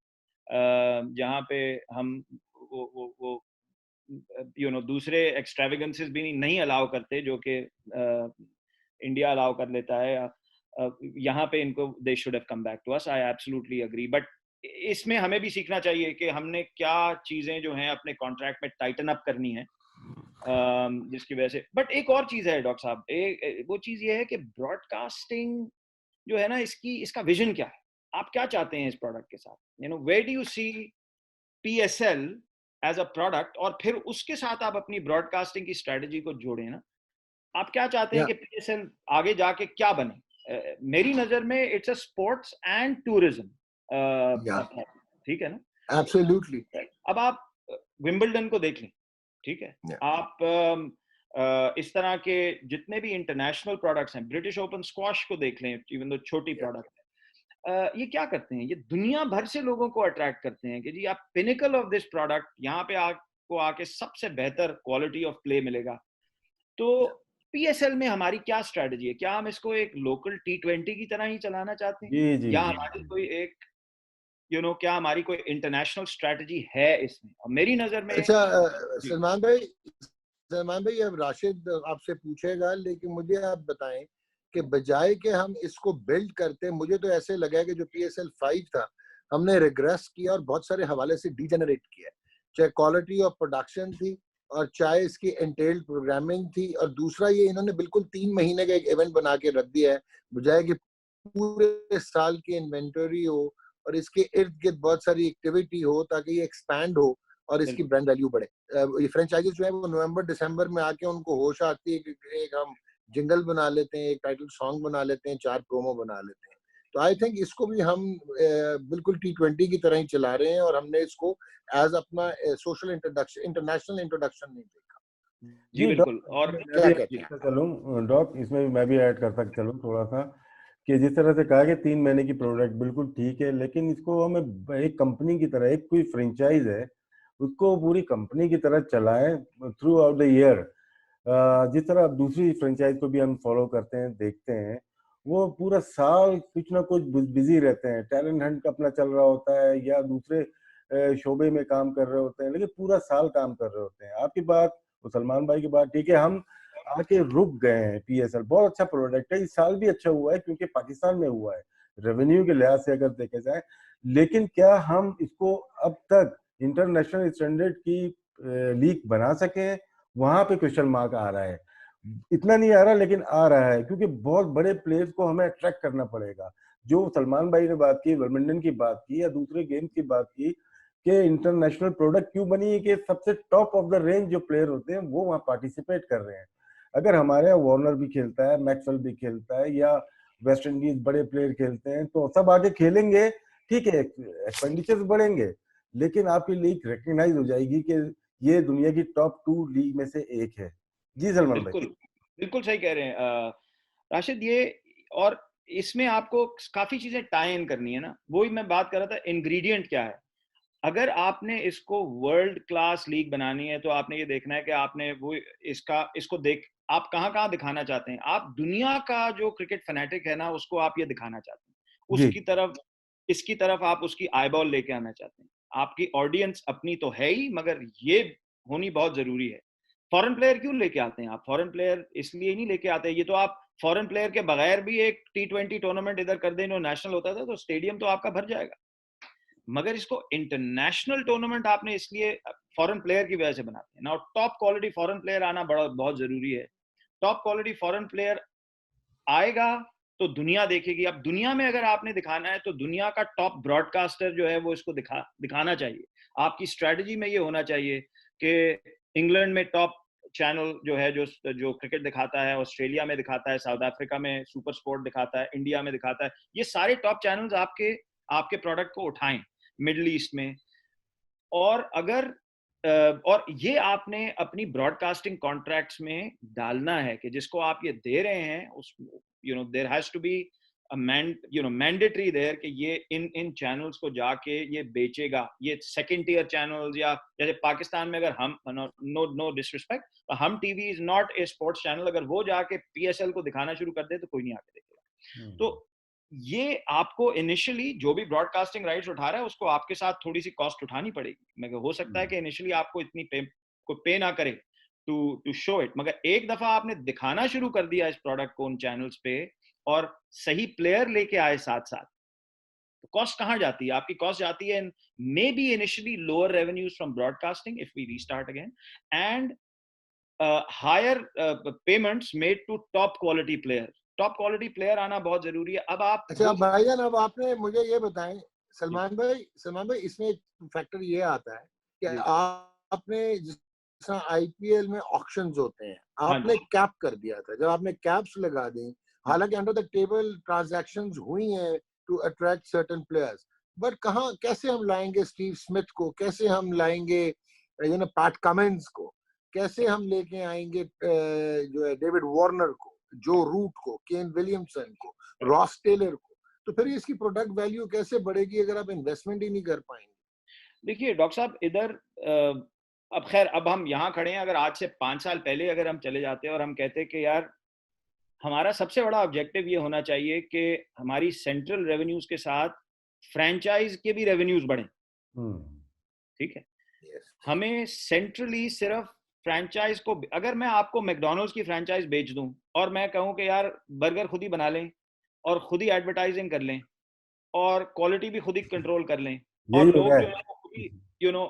जहाँ पे हम वो दूसरे एक्सट्रावेगेंसेस भी नहीं अलाउ करते जो कि इंडिया अलाउ कर लेता है। यहाँ पे इनको they should have come back to us, I absolutely agree, but इसमें हमें भी सीखना चाहिए कि हमने क्या चीजें जो हैं अपने कॉन्ट्रैक्ट में टाइटन अप करनी है, जिसकी वजह से। बट एक और चीज है डॉक्टर साहब, वो चीज ये है कि ब्रॉडकास्टिंग जो है ना, इसका विजन क्या है, आप क्या चाहते हैं इस प्रोडक्ट के साथ, where do you see PSL as a product, और फिर उसके साथ आप अपनी ब्रॉडकास्टिंग की स्ट्रेटजी को जोड़ें ना, आप क्या चाहते हैं कि पीएसएल आगे जाके क्या बने। मेरी नजर में it's a sports and tourism, ठीक है ना, एब्सोल्युटली। अब आप विंबलडन को देख लें, ठीक है, आप इस तरह के जितने भी इंटरनेशनल प्रोडक्ट्स हैं, ब्रिटिश ओपन स्क्वाश को देख लें, इवन दो छोटी प्रोडक्ट है, ये क्या करते हैं, ये दुनिया भर से लोगों को अट्रैक्ट करते हैं कि जी आप पिनिकल ऑफ दिस प्रोडक्ट, यहाँ पे आपको आके सबसे बेहतर क्वालिटी ऑफ प्ले मिलेगा। तो पीएसएल में हमारी क्या स्ट्रेटजी है, क्या हम इसको एक लोकल T20 की तरह ही चलाना चाहते हैं, या हमारी कोई एक क्या हमारी कोई इंटरनेशनल स्ट्रेटजी है इसमें। और मेरी नजर में अच्छा सलमान भाई अब राशिद आपसे पूछेगा, लेकिन मुझे आप बताएं कि बजाय कि हम इसको बिल्ड करते, मुझे तो ऐसे लगा कि जो PSL 5 था हमने रिग्रेस किया और बहुत सारे हवाले से डीजेनरेट किया, चाहे क्वालिटी ऑफ प्रोडक्शन थी और चाहे इसकी एंटेल्ड प्रोग्रामिंग थी, और दूसरा ये इन्होंने बिल्कुल 3 महीने का एक इवेंट बना के रख दिया है, बजाय कि पूरे साल की इन्वेंटरी हो और इसके इर्द गिर्द बहुत सारी एक्टिविटी हो ताकि ये एक्सपैंड हो और इसकी ब्रांड वैल्यू बढ़े। ये फ्रेंचाइजीज जो है वो नवंबर दिसंबर में आके उनको होश आती है कि एक हम जिंगल बना लेते हैं, एक टाइटल सॉन्ग बना लेते हैं, 4 प्रोमो बना लेते हैं। तो आई थिंक इसको भी हम बिल्कुल T20 की तरह ही चला रहे हैं, और हमने इसको एज अपना सोशल इंटरनेशनल इंट्रोडक्शन नहीं देखा। जी बिल्कुल। और चलूं डॉक, इसमें मैं भी ऐड कर सकता चलूं थोड़ा सा कि जिस तरह से कहा कि 3 महीने की प्रोडक्ट बिल्कुल ठीक है, लेकिन इसको हमें एक कंपनी की तरह, एक कोई फ्रेंचाइज है उसको पूरी कंपनी की तरह चलाएं थ्रू आउट द ईयर। जिस तरह अब दूसरी फ्रेंचाइज को भी हम फॉलो करते हैं, देखते हैं, वो पूरा साल कुछ ना कुछ बिजी रहते हैं, टैलेंट हंट अपना चल रहा होता है या दूसरे शोबे में काम कर रहे होते हैं, लेकिन पूरा साल काम कर रहे होते हैं। आपकी बात, वो सलमान भाई की बात ठीक है, हम आके रुक गए हैं। पीएसएल बहुत अच्छा प्रोडक्ट है, इस साल भी अच्छा हुआ है क्योंकि पाकिस्तान में हुआ है रेवेन्यू के लिहाज से अगर देखे जाए, लेकिन क्या हम इसको अब तक इंटरनेशनल स्टैंडर्ड की लीग बना सके, वहां पे क्वेश्चन मार्क आ रहा है। इतना नहीं आ रहा लेकिन आ रहा है, क्योंकि बहुत बड़े प्लेयर्स को हमें अट्रैक्ट करना पड़ेगा। जो सलमान भाई ने बात की, बैडमिंटन की बात की या दूसरे गेम्स की बात की कि इंटरनेशनल प्रोडक्ट क्यों बनी है, कि सबसे टॉप ऑफ द रेंज जो प्लेयर होते हैं वो वहाँ पार्टिसिपेट कर रहे हैं। अगर हमारे यहाँ वार्नर भी खेलता है, मैक्सवेल भी खेलता है, या वेस्ट इंडीज बड़े प्लेयर खेलते हैं, तो सब आगे खेलेंगे, ठीक है, एक्सपेंडिचर्स बढ़ेंगे, लेकिन आपकी लीग रिकग्नाइज हो जाएगी कि ये दुनिया की टॉप 2 लीग में से एक है। जी सलमान भाई। बिल्कुल बिल्कुल सही कह रहे हैं राशिद। ये और इसमें आपको काफी चीजें टाई इन करनी है ना, वही मैं बात कर रहा था, इंग्रेडिएंट क्या है। अगर आपने इसको वर्ल्ड क्लास लीग बनानी है तो आपने ये देखना है कि आपने वो इसको देख आप कहाँ कहाँ दिखाना चाहते हैं। आप दुनिया का जो क्रिकेट फैनेटिक है ना उसको आप ये दिखाना चाहते हैं, जी उसकी तरफ इसकी तरफ आप उसकी आईबॉल लेके आना चाहते हैं। आपकी ऑडियंस अपनी तो है ही, मगर ये होनी बहुत जरूरी है। फॉरेन प्लेयर क्यों लेके आते हैं आप? फॉरेन प्लेयर इसलिए नहीं लेके आते, ये तो आप फॉरेन प्लेयर के बगैर भी एक T20 टूर्नामेंट इधर कर दें, नेशनल होता था तो स्टेडियम तो आपका भर जाएगा। मगर इसको इंटरनेशनल टूर्नामेंट आपने इसलिए फॉरेन प्लेयर की वजह से बनाते हैं ना। टॉप क्वालिटी फॉरेन प्लेयर आना बड़ा बहुत जरूरी है। टॉप क्वालिटी फॉरेन प्लेयर आएगा तो दुनिया देखेगी। अब दुनिया में अगर आपने दिखाना है तो दुनिया का टॉप ब्रॉडकास्टर जो है वो इसको दिखाना चाहिए। आपकी स्ट्रेटजी में ये होना चाहिए कि इंग्लैंड में टॉप चैनल जो है जो क्रिकेट दिखाता है, ऑस्ट्रेलिया में दिखाता है, साउथ अफ्रीका में सुपर स्पोर्ट दिखाता है, इंडिया में दिखाता है, ये सारे टॉप चैनल्स आपके आपके प्रोडक्ट को उठाएं मिडल ईस्ट में। और अगर और ये आपने अपनी ब्रॉडकास्टिंग कॉन्ट्रैक्ट्स में डालना है कि जिसको आप ये दे रहे हैं उस there has to be a mandatory there कि ये इन चैनल्स को जाके ये बेचेगा। ये सेकंड टियर चैनल्स, या जैसे पाकिस्तान में अगर हम नो डिसरिस्पेक्ट, हम TV is not a sports channel, अगर वो जाके पीएसएल को दिखाना शुरू कर दे तो कोई नहीं आके देखेगा। तो ये आपको इनिशियली जो भी ब्रॉडकास्टिंग राइट्स उठा रहा है उसको आपके साथ थोड़ी सी कॉस्ट उठानी पड़ेगी। मगर हो सकता है कि इनिशियली आपको इतनी पे ना करे टू शो इट, मगर एक दफा आपने दिखाना शुरू कर दिया इस प्रोडक्ट को उन चैनल्स पे और सही प्लेयर लेके आए साथ साथ, तो कॉस्ट कहाँ जाती है? आपकी कॉस्ट जाती है may be initially lower revenues from broadcasting if we restart again, and higher payments made to top quality player. Top quality player आना बहुत जरूरी है। अब आप अच्छा भाईजान, अब आपने मुझे ये बताएं सलमान भाई इसमें एक फैक्टर ये आता है कि आपने जिस तरह आईपीएल में ऑक्शंस होते हैं, आपने कैप कर दिया था। जब आपने कैप्स लगा दी, हालांकि अंडर द टेबल ट्रांजैक्शंस हुई हैं to attract certain players, but कहाँ कैसे हम लाएंगे स्टीव स्मिथ को, कैसे हम लाएंगे पैट कमिंस को, कैसे हम लेके आएंगे जो है डेविड वार्नर को, जो रूट को, केन विलियमसन को, रॉस टेलर को, तो फिर इसकी प्रोडक्ट वैल्यू कैसे बढ़ेगी अगर आप इन्वेस्टमेंट ही नहीं कर पाएंगे? देखिए डॉक्टर साहब, इधर अब खैर अब हम यहाँ खड़े हैं, अगर आज से 5 साल पहले अगर हम चले जाते और हम कहते कि यार हमारा सबसे बड़ा ऑब्जेक्टिव ये होना चाहिए कि हमारी सेंट्रल रेवेन्यूज के साथ फ्रेंचाइज के भी रेवेन्यूज बढ़े, ठीक है, हमें सेंट्रली सिर्फ फ्रेंचाइज को, अगर मैं आपको मैकडॉनल्ड्स की फ्रेंचाइज बेच दूं और मैं कहूं कि यार बर्गर खुद ही बना लें और खुद ही एडवर्टाइजिंग कर लें और क्वालिटी भी खुद ही कंट्रोल कर लें और लोग जो है वो खुद ही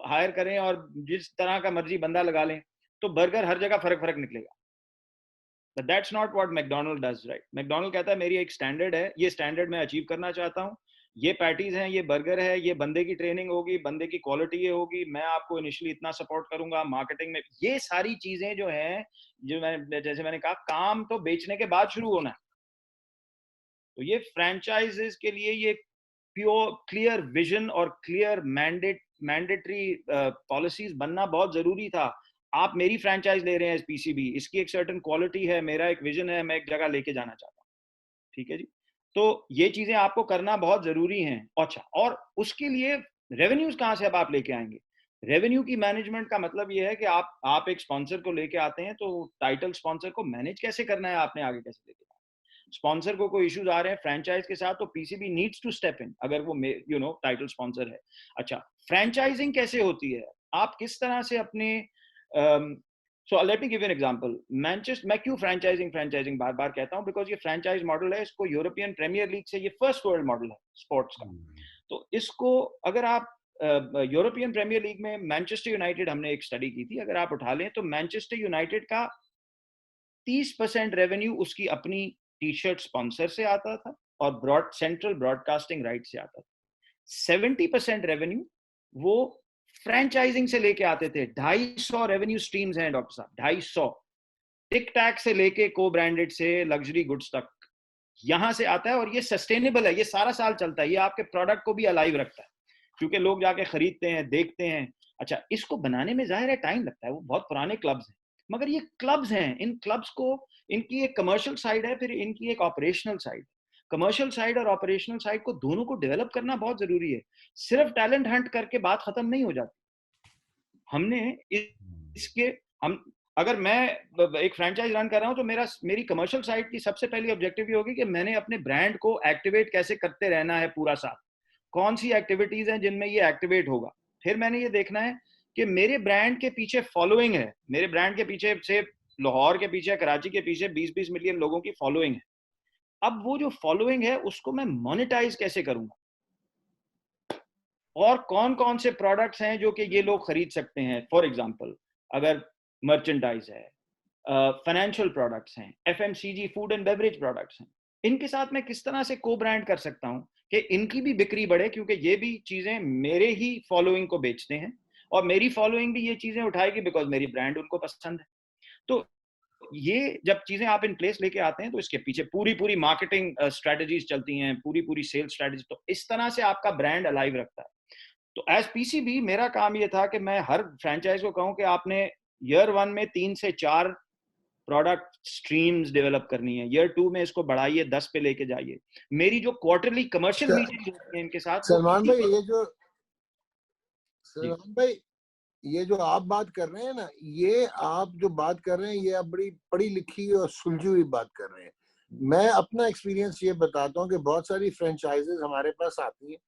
हायर करें और जिस तरह का मर्जी बंदा लगा लें, तो बर्गर हर जगह फर्क फर्क निकलेगा। But that's not what McDonald does, right? McDonald कहता है मेरी एक स्टैंडर्ड है, ये स्टैंडर्ड मैं अचीव करना चाहता हूँ, ये पैटीज हैं, ये बर्गर है, ये बंदे की ट्रेनिंग होगी, बंदे की क्वालिटी ये होगी, मैं आपको इनिशियली इतना सपोर्ट करूंगा मार्केटिंग में। ये सारी चीजें जो हैं, जो जैसे मैंने कहा, काम तो बेचने के बाद शुरू होना है। तो ये फ्रेंचाइजेस के लिए ये प्योर क्लियर विजन और क्लियर मैंडेटरी पॉलिसीज बनना बहुत जरूरी था। आप मेरी फ्रेंचाइज ले रहे हैं पीसीबी, इसकी एक सर्टेन क्वालिटी है, मेरा एक विजन है, मैं एक जगह लेके जाना चाहता हूँ, ठीक है जी। तो ये चीजें आपको करना बहुत जरूरी हैं। अच्छा, और उसके लिए रेवेन्यूज कहाँ से अब आप लेके आएंगे? रेवेन्यू की मैनेजमेंट का मतलब ये है कि आप एक स्पॉन्सर को लेके आते हैं, तो टाइटल स्पॉन्सर को मैनेज कैसे करना है, आपने आगे कैसे लेके आना है। स्पॉन्सर को कोई इश्यूज आ रहे हैं फ्रेंचाइज के साथ, तो PCB needs to step in, अगर वो टाइटल स्पॉन्सर है। अच्छा, फ्रेंचाइजिंग कैसे होती है, आप किस तरह से अपने so let me give an example. Manchester, मैं क्यों फ्रेंचाइजिंग बार बार कहता हूं, बिकॉज ये फ्रेंचाइज मॉडल है, इसको यूरोपियन प्रीमियर लीग से, ये फर्स्ट वर्ल्ड मॉडल है स्पोर्ट्स का। तो इसको अगर आप यूरोपियन प्रीमियर लीग में मैनचेस्टर यूनाइटेड, हमने एक स्टडी की थी, अगर आप उठा लें तो मैनचेस्टर यूनाइटेड का 30% रेवेन्यू उसकी अपनी टी शर्ट स्पॉन्सर से आता था और सेंट्रल ब्रॉडकास्टिंग राइट से आता था। 70% रेवेन्यू वो फ्रेंचाइजिंग से लेके आते थे। 250 रेवेन्यू स्ट्रीम्स हैं डॉक्टर साहब, 250। टिक टैक से लेके को ब्रांडेड से लग्जरी गुड्स तक यहां से आता है, और ये सस्टेनेबल है, ये सारा साल चलता है, ये आपके प्रोडक्ट को भी अलाइव रखता है, क्योंकि लोग जाके खरीदते हैं, देखते हैं। अच्छा, इसको बनाने में जाहिर है टाइम लगता है, वो बहुत पुराने क्लब्स हैं, मगर ये क्लब्स हैं, इन क्लब्स को, इनकी एक कमर्शियल साइड है, फिर इनकी एक ऑपरेशनल साइड। कमर्शियल साइड और ऑपरेशनल साइड को दोनों को डेवलप करना बहुत जरूरी है। सिर्फ टैलेंट हंट करके बात खत्म नहीं हो जाती। हमने इसके हम अगर मैं एक फ्रेंचाइज रन कर रहा हूं, तो मेरी कमर्शियल साइड की सबसे पहली ऑब्जेक्टिव ये होगी कि मैंने अपने ब्रांड को एक्टिवेट कैसे करते रहना है पूरा साल। कौन सी एक्टिविटीज हैं जिनमें ये एक्टिवेट होगा। फिर मैंने ये देखना है कि मेरे ब्रांड के पीछे फॉलोइंग है, मेरे ब्रांड के पीछे से लाहौर के पीछे, कराची के पीछे 20-20 मिलियन लोगों की फॉलोइंग है। अब वो जो फॉलोइंग है उसको मैं मोनेटाइज कैसे करूंगा, और कौन कौन से प्रोडक्ट्स हैं जो कि ये लोग खरीद सकते हैं। फॉर एग्जांपल, अगर मर्चेंडाइज है, फाइनेंशियल प्रोडक्ट्स हैं, FMCG food and beverage products हैं, इनके साथ मैं किस तरह से को ब्रांड कर सकता हूं कि इनकी भी बिक्री बढ़े, क्योंकि ये भी चीजें मेरे ही फॉलोइंग को बेचते हैं, और मेरी फॉलोइंग भी ये चीजें उठाएगी बिकॉज मेरी ब्रांड उनको पसंद है। तो ये जब चीजें आप इन प्लेस लेके आते हैं, तो इसके पीछे पूरी पूरी मार्केटिंग स्ट्रेटजीज चलती हैं, पूरी पूरी सेल्स स्ट्रेटजी, तो इस तरह से आपका ब्रांड अलाइव रखता है। तो एज पीसीबी मेरा काम ये था कि मैं हर फ्रेंचाइज को कहूं कि आपने ईयर 1 में 3 से 4 प्रोडक्ट स्ट्रीम्स डेवलप करनी है, ईयर 2 में इसको बढ़ाइए, 10 पे लेके जाइए। मेरी जो क्वार्टरली कमर्शियल मीटिंग होती है इनके साथ, वो सलमान भाई, जी ये जो आप बात कर रहे हैं ना, ये आप जो बात कर रहे हैं, ये आप बड़ी पढ़ी लिखी और सुलझी हुई बात कर रहे हैं। मैं अपना एक्सपीरियंस ये बताता हूँ कि बहुत सारी फ्रेंचाइजेस हमारे पास आती हैं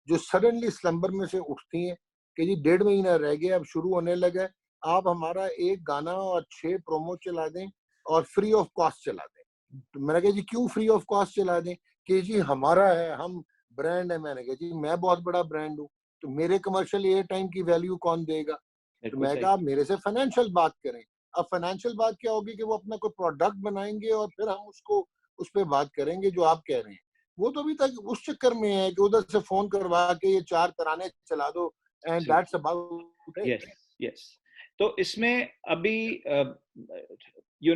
जो सडनली स्लम्बर में से उठती हैं कि जी 1.5 महीना रह गया, अब शुरू होने लगा है, आप हमारा एक गाना और 6 प्रोमो चला दें और फ्री ऑफ कॉस्ट चला दें। तो मैंने कहा जी क्यों फ्री ऑफ कॉस्ट चला दें? कि जी हमारा है, हम ब्रांड है। मैंने कहा जी मैं बहुत बड़ा ब्रांड हूँ, तो मेरे कमर्शियल एयर टाइम की वैल्यू कौन देगा? तो बिल्कुल मैं सही। कहा आप मेरे से फाइनेंशियल बात करें। अब फाइनेंशियल बात क्या होगी कि वो अपना कोई प्रोडक्ट बनाएंगे और फिर हम उसको उस पर बात करेंगे जो आप कह रहे हैं। वो तो अभी तक उस चक्कर में है कि उधर से फोन करवा के ये 4 तराने चला दो एंड जी, that's about yes it. Yes. तो इसमें अभी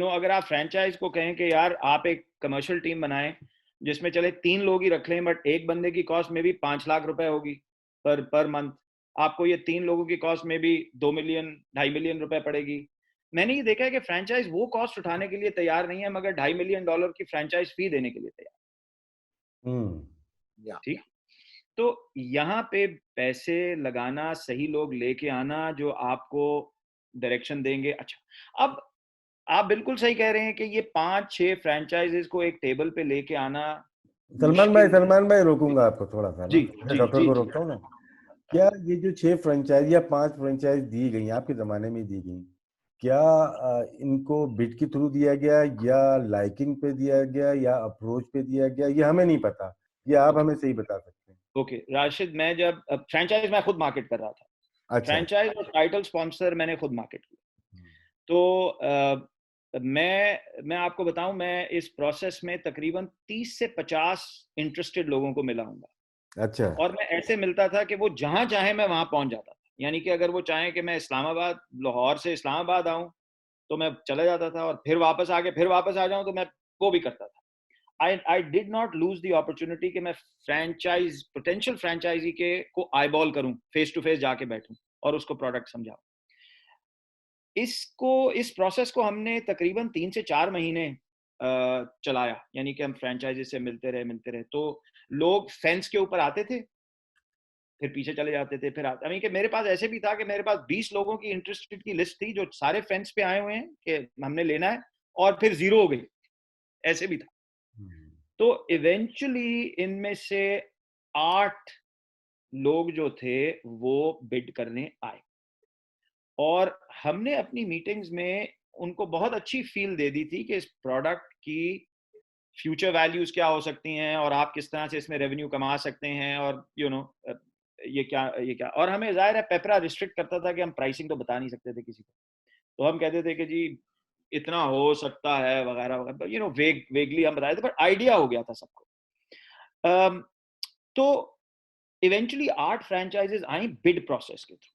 अगर आप फ्रेंचाइज को कहें कि यार आप एक कमर्शियल टीम बनाएं जिसमें चले 3 लोग ही रख लें, बट एक बंदे की कॉस्ट में भी 5 लाख रुपए होगी पर मंथ, आपको ये 3 लोगों की कॉस्ट में भी 2 मिलियन 2.5 मिलियन रुपए पड़ेगी। मैंने ये देखा है कि फ्रेंचाइज वो कॉस्ट उठाने के लिए तैयार नहीं है, मगर $2.5 मिलियन की फ्रेंचाइज फी देने के लिए तैयार। या ठीक। तो यहाँ पे पैसे लगाना, सही लोग लेके आना जो आपको डायरेक्शन देंगे। अच्छा, अब आप बिल्कुल सही कह रहे हैं कि ये 5-6 फ्रेंचाइजेस को एक टेबल पे लेके आना मुश्किल। सलमान भाई रोकूंगा आपको थोड़ा सा ना, जी मैं जी डॉक्टर जी को जी। रोकता हूँ ना। क्या ये जो 6 फ्रेंचाइज या 5 फ्रेंचाइज दी गई, आपके जमाने में दी गई, क्या इनको बिड के थ्रू दिया गया, या लाइकिंग पे दिया गया, या अप्रोच पे दिया गया, ये हमें नहीं पता, ये आप ओके हमें सही बता सकते हैं। ओके राशिद, मैं जब फ्रेंचाइज मैं खुद मार्केट कर रहा था, अच्छा। फ्रेंचाइज और टाइटल स्पॉन्सर मैंने खुद मार्केट किया। तो मैं आपको बताऊं, मैं इस प्रोसेस में तकरीबन 30 से 50 इंटरेस्टेड लोगों को मिला हूंगा, अच्छा। और मैं ऐसे मिलता था कि वो जहां चाहे मैं वहां पहुंच जाता था। यानी कि अगर वो चाहें कि मैं इस्लामाबाद, लाहौर से इस्लामाबाद आऊं, तो मैं चला जाता था, और फिर वापस आके फिर वापस आ जाऊं, तो मैं वो भी करता था। I did not lose the opportunity कि मैं पोटेंशियल फ्रेंचाइजी के को आईबॉल करूं, फेस टू फेस जाके बैठूं और उसको प्रोडक्ट समझाऊं। इस प्रोसेस को हमने तकरीबन 3 से 4 महीने चलाया, यानी कि हम फ्रेंचाइजी से मिलते रहे। तो लोग फेंस के ऊपर आते थे, फिर पीछे चले जाते थे, फिर आते, कि मेरे पास ऐसे भी था कि मेरे पास 20 लोगों की इंटरेस्टेड की लिस्ट थी जो सारे फेंस पे आए हुए हैं कि हमने लेना है, और फिर जीरो हो गई, ऐसे भी था। तो इवेंचुअली इनमें से 8 लोग जो थे वो बिड करने आए, और हमने अपनी मीटिंग्स में उनको बहुत अच्छी फील दे दी थी कि इस प्रोडक्ट की फ्यूचर वैल्यूज क्या हो सकती हैं, और आप किस तरह से इसमें रेवेन्यू कमा सकते हैं, और ये क्या, और हमें जाहिर है पेपरा रिस्ट्रिक्ट करता था कि हम प्राइसिंग तो बता नहीं सकते थे किसी को। तो हम कहते थे कि जी इतना हो सकता है वगैरह वगैरह, वेगली हम बताए थे, पर आइडिया हो गया था सबको। तो इवेंचुअली 8 फ्रेंचाइजेस आई बिड प्रोसेस के थ्रू।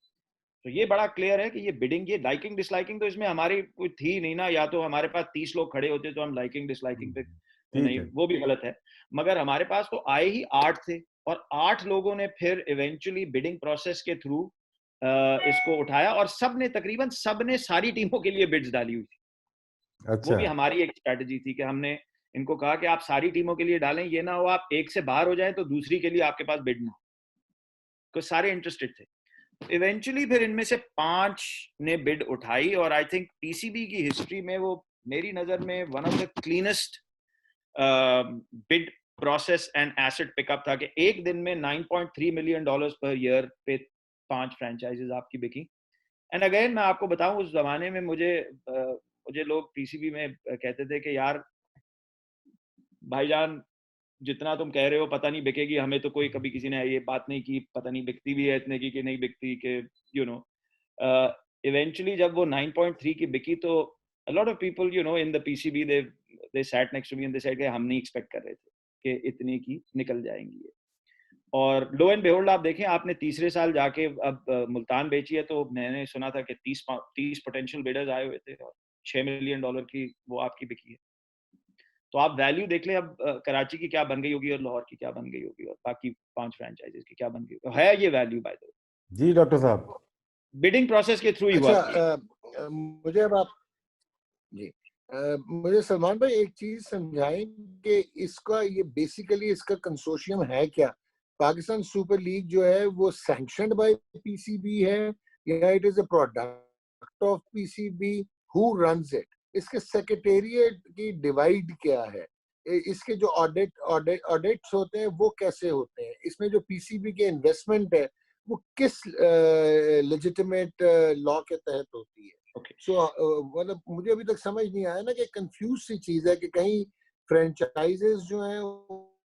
तो ये बड़ा क्लियर है कि ये बिडिंग, ये लाइकिंग डिसलाइकिंग तो इसमें हमारी कोई थी नहीं ना, या तो हमारे पास 30 लोग खड़े होते तो हम लाइकिंग डिसलाइकिंग पे ठीक नहीं, है। वो भी गलत है। मगर हमारे पास तो आए ही 8 थे, और 8 लोगों ने फिर इवेंचुअली बिडिंग प्रोसेस के थ्रू इसको उठाया, और तकरीबन सब ने सारी टीमों के लिए बिड्स डाली हुई थी। वो अच्छा। भी हमारी एक स्ट्रेटजी थी कि हमने इनको कहा कि आप सारी टीमों के लिए डालें, ये ना हो आप एक से बाहर हो जाए तो दूसरी के लिए आपके पास बिड ना हो, तो सारे इंटरेस्टेड थे। इवेंचुअली फिर इनमें से 5 ने बिड उठाई, और आई थिंक पीसीबी की हिस्ट्री में वो मेरी नजर में one of the cleanest bid process and asset pickup था, कि एक दिन में $9.3 मिलियन पर ईयर पे 5 फ्रेंचाइजेस आपकी बिकी। एंड अगेन मैं आपको बताऊं, उस जमाने में मुझे लोग पीसीबी में कहते थे कि यार भाईजान जितना तुम कह रहे हो पता नहीं बिकेगी, हमें तो कोई कभी किसी ने ये बात नहीं की, पता नहीं बिकती भी है इतने की कि नहीं बिकती, कि यू नो इवेंचुअली जब वो 9.3 की बिकी, तो a lot of people in the PCB they sat next to me and they said कि हम नहीं एक्सपेक्ट कर रहे थे कि इतनी की निकल जाएंगी ये। और लो एंड बेहोल्ड आप देखें, आपने तीसरे साल जाके अब मुल्तान बेची है, तो मैंने सुना था कि 30 पोटेंशियल बिडर्स आए हुए थे, और $6 मिलियन की वो आपकी बिकी है। तो आप वैल्यू देख लें अब, कराची की क्या बन गई होगी, और लाहौर की क्या बन गई होगी, और बाकी 5 फ्रेंचाइजेस की क्या बन गई होगी, है ये वैल्यू बाय द वे। जी डॉक्टर साहब। बिडिंग प्रोसेस के थ्रू ही हुआ। अच्छा, मुझे अब आप जी मुझे सलमान भाई एक चीज समझाएं कि इसका ये बेसिकली इसका कंसोर्शियम है क्या? पाकिस्तान सुपर लीग जो है वो सैंक्शनड बाय पीसीबी है, या it is a product of PCB? Who runs it? इसके सेक्रेटेरिएट की डिवाइड क्या है? इसके जो ऑडिट्स होते हैं वो कैसे होते हैं? इसमें जो पीसीबी के इन्वेस्टमेंट है वो किस लेजिटिमेट लॉ के तहत होती है? सो मतलब मुझे अभी तक समझ नहीं आया ना, कि कंफ्यूज सी चीज है कि कहीं फ्रेंचाइजेस जो हैं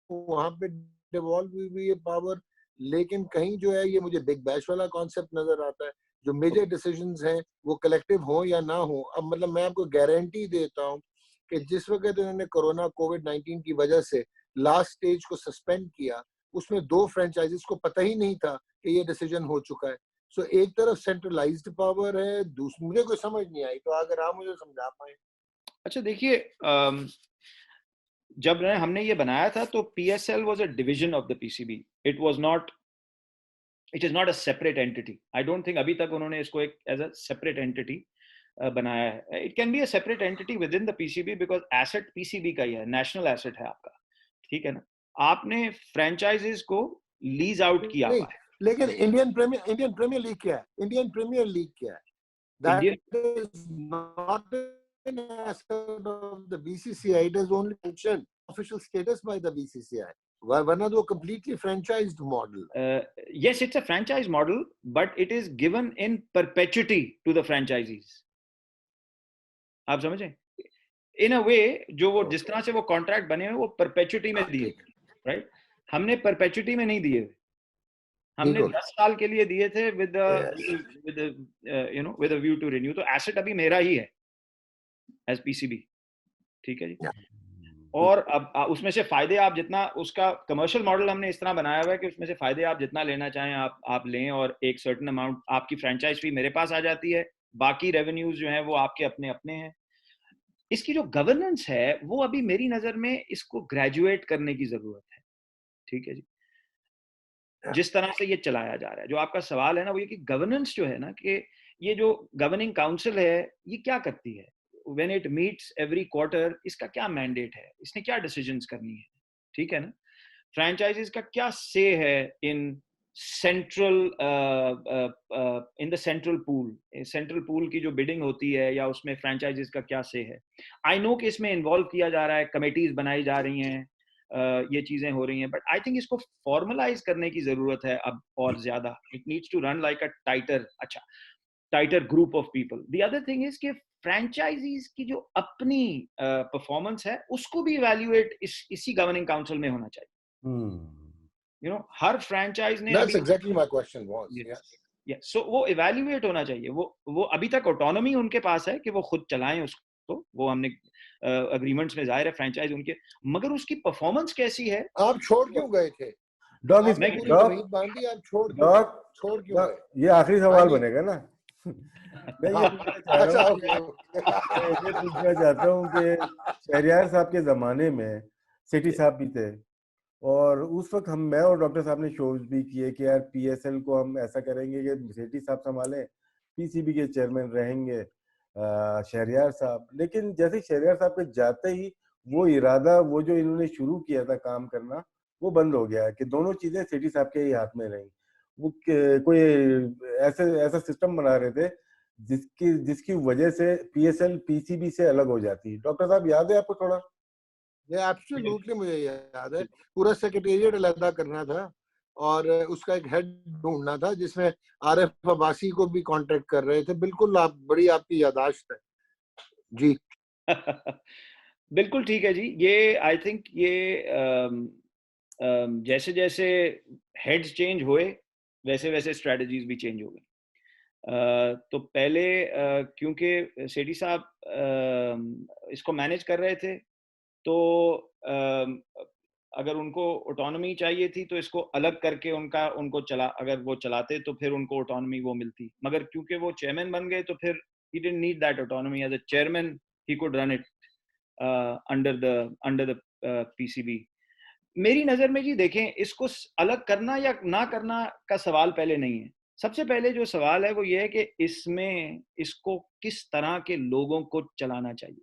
वहां पे डिवॉल्व हुई हुई है पावर, लेकिन कहीं जो है ये मुझे बिग बैश वाला कॉन्सेप्ट नजर आता है, जो मेजर डिसीजंस हैं वो कलेक्टिव हो या ना हो। अब मतलब मैं आपको गारंटी देता हूँ कि जिस वक्त उन्होंने कोरोना कोविड-19 की वजह से लास्ट स्टेज को सस्पेंड किया, उसमें 2 फ्रेंचाइजेस को पता ही नहीं था कि ये डिसीजन हो चुका है। सो एक तरफ सेंट्रलाइज्ड पावर है, दूसरी मुझे कोई समझ नहीं आई, तो अगर आप मुझे समझा पाए। अच्छा देखिए, जब हमने ये बनाया था तो PSL was a division of the PCB, it is not a separate entity. I don't think अभी तक उन्होंने इसको एक एज अ सेपरेट एंटिटी बनाया है। It can be a separate entity with in the PCB, because asset PCB का ही है, national asset है आपका, ठीक है ना। आपने फ्रेंचाइजेस को लीज आउट किया नहीं, हुआ है। लेकिन इंडियन प्रीमियर लीग क्या है? इंडियन प्रीमियर लीग क्या है? Indian That is not an asset of the BCCI. It is only mentioned official status by the BCCI. वरना तो completely franchised model. yes, it's a franchise model, but it is given in perpetuity to the franchisees. आप समझें, इन अ वे जो वो जिस तरह से वो कॉन्ट्रैक्ट बने हुए वो परपेचुटी में दिए, राइट। हमने परपेचुटी में नहीं दिए, हमने 10 साल के लिए दिए थे with with a view to renew. तो एसेट अभी मेरा ही है एज पीसीबी, ठीक है जी। और अब उसमें से फायदे आप जितना, उसका कमर्शियल मॉडल हमने इस तरह बनाया हुआ है कि उसमें से फायदे आप जितना लेना चाहें आप लें, और एक सर्टेन अमाउंट आपकी फ्रेंचाइज फी मेरे पास आ जाती है, बाकी रेवेन्यूज जो हैं वो आपके अपने अपने हैं। इसकी जो गवर्नेंस है वो अभी मेरी नजर में इसको ग्रेजुएट करने की जरूरत है, ठीक है जी। जिस तरह से ये चलाया जा रहा है, जो आपका सवाल है ना वो ये कि गवर्नेंस जो है ना, कि ये जो गवर्निंग काउंसिल है ये क्या करती है, when it meets every quarter, इसका क्या मैंडेट है, इसने क्या डिसीजंस करनी है, ठीक है ना। फ्रेंचाइजीज का क्या से है in central in the central pool की जो बिडिंग होती है, या उसमें फ्रेंचाइजीज का क्या से है। आई नो कि इसमें इन्वॉल्व किया जा रहा है, कमेटीज बनाई जा रही हैं, ये चीजें हो रही हैं, बट आई थिंक इसको फॉर्मलाइज करने की जरूरत है अब और ज्यादा। It needs to run like a tighter group of people. The other thing is कि फ्रेंचाइजीज की जो अपनी परफॉर्मेंस है उसको भी इवैल्यूएट इसी गवर्निंग काउंसिल में होना चाहिए। हर फ्रेंचाइज ने That's अभी exactly my question was. yes, Yeah. yes, so वो इवैल्यूएट होना चाहिए। वो अभी तक ऑटोनॉमी उनके पास है कि वो खुद चलाएं उसको, वो हमने अग्रीमेंट्स में जाहिर है फ्रेंचाइज उनके, मगर उसकी परफॉर्मेंस कैसी है। आप छोड़ क्यों गए थे? डॉग आपने पूरी जमीन बांधी, आप छोड़ क्यों गए? ये आखिरी सवाल हाँ जी। बनेगा ना। मैं ये पूछना चाह रहा अच्छा, हूँ मैं ये पूछना चाहता हूँ कि शहरयार साहब के ज़माने में सेठी साहब भी थे, और उस वक्त मैं और डॉक्टर साहब ने शोज भी किए कि यार पीएसएल को हम ऐसा करेंगे कि सेठी साहब संभालें, पीसीबी के चेयरमैन रहेंगे शहरयार साहब। लेकिन जैसे शहरयार साहब के जाते ही वो इरादा, वो जो इन्होंने शुरू किया था काम करना, वो बंद हो गया कि दोनों चीजें सेठी साहब के ही हाथ में रहीं। वो कोई ऐसा सिस्टम बना रहे थे जिसकी वजह से पीएसएल पीसीबी से अलग हो जाती। डॉक्टर साहब याद है आपको थोड़ा? ये एब्सोल्युटली मुझे याद है। पूरा सेक्रेटेरिएट अलहदा करना था और उसका एक हेड ढूंढना था, जिसमें आरिफ अब्बासी को भी कांटेक्ट कर रहे थे। बिल्कुल, आप बड़ी आपकी याददाश्त है जी। बिल्कुल ठीक है जी। ये आई थिंक ये जैसे जैसे हेड्स चेंज हुए वैसे वैसे स्ट्रेटजीज भी चेंज हो गई। तो पहले क्योंकि सेठी साहब इसको मैनेज कर रहे थे, तो अगर उनको ऑटोनॉमी चाहिए थी तो इसको अलग करके उनको अगर वो चलाते तो फिर उनको ऑटोनॉमी वो मिलती, मगर क्योंकि वो चेयरमैन बन गए तो फिर he didn't need that autonomy as a chairman, he could run it under the PCB। मेरी नजर में जी देखें, इसको अलग करना या ना करना का सवाल पहले नहीं है। सबसे पहले जो सवाल है वो ये है कि इसको किस तरह के लोगों को चलाना चाहिए।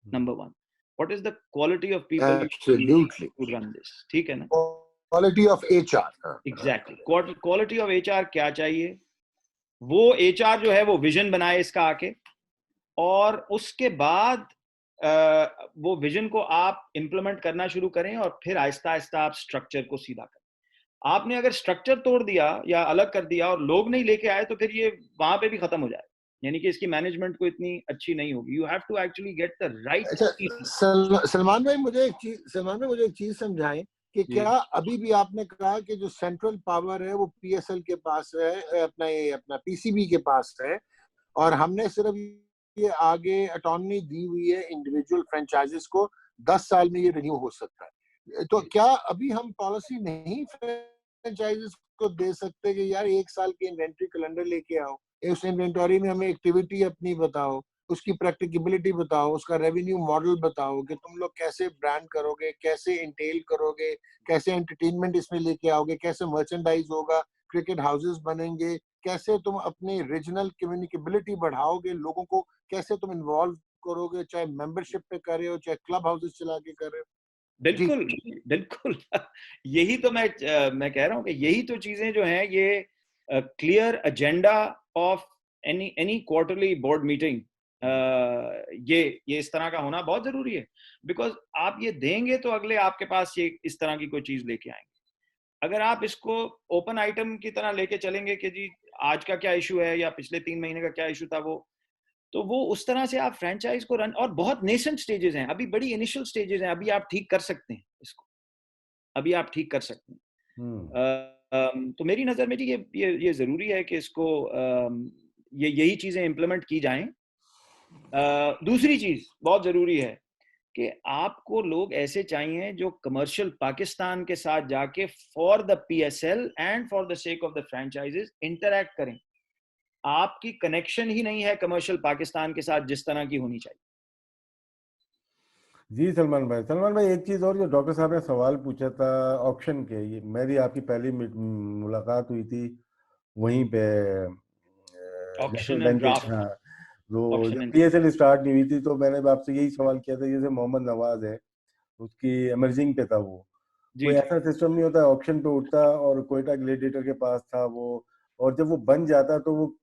Number one, what is the quality of people to run this, ठीक है ना। Quality of HR, exactly, quality of HR क्या चाहिए। वो एचआर जो है वो विजन बनाए इसका आके, और उसके बाद वो विजन को आप इम्प्लीमेंट करना शुरू करें, और फिर आहिस्ता आहिस्ता आप स्ट्रक्चर को सीधा करें। आपने अगर स्ट्रक्चर तोड़ दिया या अलग कर दिया और लोग नहीं लेके आए तो फिर ये वहां पे भी खत्म हो जाए, यानी कि इसकी मैनेजमेंट को इतनी अच्छी नहीं होगी। You have to actually get the right. Salman भाई मुझे एक चीज समझाएं कि क्या अभी भी आपने कहा कि जो सेंट्रल पावर है वो पीएसएल के पास है, अपना पीसीबी के पास है, और हमने सिर्फ ये आगे ऑटोनॉमी दी हुई है इंडिविजुअल फ्रेंचाइजेस को, 10 साल में ये रिन्यू हो सकता है। तो क्या अभी हम पॉलिसी नहीं फ्रेंचाइजेस को दे सकते कि यार 1 साल की इन्वेंट्री कैलेंडर लेके आओ, उस इन्वेंटरी में हमें एक्टिविटी अपनी बताओ, उसकी प्रैक्टिकेबिलिटी बताओ, उसका रेवेन्यू मॉडल बताओ कि तुम लोग कैसे ब्रांड करोगे, कैसे इंटेल करोगे, कैसे एंटरटेनमेंट इसमें लेके आओगे, कैसे मर्चेंडाइज होगा, क्रिकेट हाउसेस बनेंगे, कैसे तुम अपनी रीजनल कम्युनिकेबिलिटी बढ़ाओगे, लोगों को कैसे तुम इन्वॉल्व करोगे, चाहे मेंबरशिप पे कर रहे हो चाहे क्लब हाउसेस चला के कर रहे हो। बिल्कुल बिल्कुल यही तो मैं कह रहा हूँ कि यही तो चीजें जो हैं, ये clear agenda of any quarterly board meeting, ये इस तरह का होना बहुत जरूरी है। बिकॉज आप ये देंगे तो अगले आपके पास ये इस तरह की कोई चीज लेके आएंगे। अगर आप इसको ओपन आइटम की तरह लेके चलेंगे कि जी आज का क्या इशू है या पिछले 3 महीने का क्या इशू था, वो उस तरह से आप फ्रेंचाइज को रन, और बहुत नेसेंट स्टेजेस हैं, अभी बड़ी इनिशियल स्टेजेस हैं, अभी आप ठीक कर सकते हैं इसको, अभी आप ठीक कर सकते हैं। तो मेरी नजर में जी ये जरूरी है कि इसको यही चीजें इम्प्लीमेंट की जाएं। दूसरी चीज बहुत जरूरी है कि आपको लोग ऐसे चाहिए जो कमर्शियल पाकिस्तान के साथ जाके for the PSL and for the sake of the franchises interact करें। आपकी कनेक्शन ही नहीं है कमर्शियल पाकिस्तान के साथ जिस तरह की होनी चाहिए। जी सलमान भाई एक चीज और, जो डॉक्टर साहब ने सवाल पूछा था ऑक्शन के, ये मेरी आपकी पहली मुलाकात हुई थी वहीं पे ऑक्शन नेशनल एंड बैंक के, ड्राफ्ट। हाँ, तो ऑप्शन जब एंड पीएसएल स्टार्ट नहीं हुई थी तो मैंने आपसे यही सवाल किया था, जैसे मोहम्मद नवाज है उसकी एमर्जिंग पे था वो, जी कोई जी ऐसा सिस्टम नहीं होता ऑप्शन पे उठता और कोयटा ग्लेडिएटर के पास था वो, और जब वो बन जाता तो वो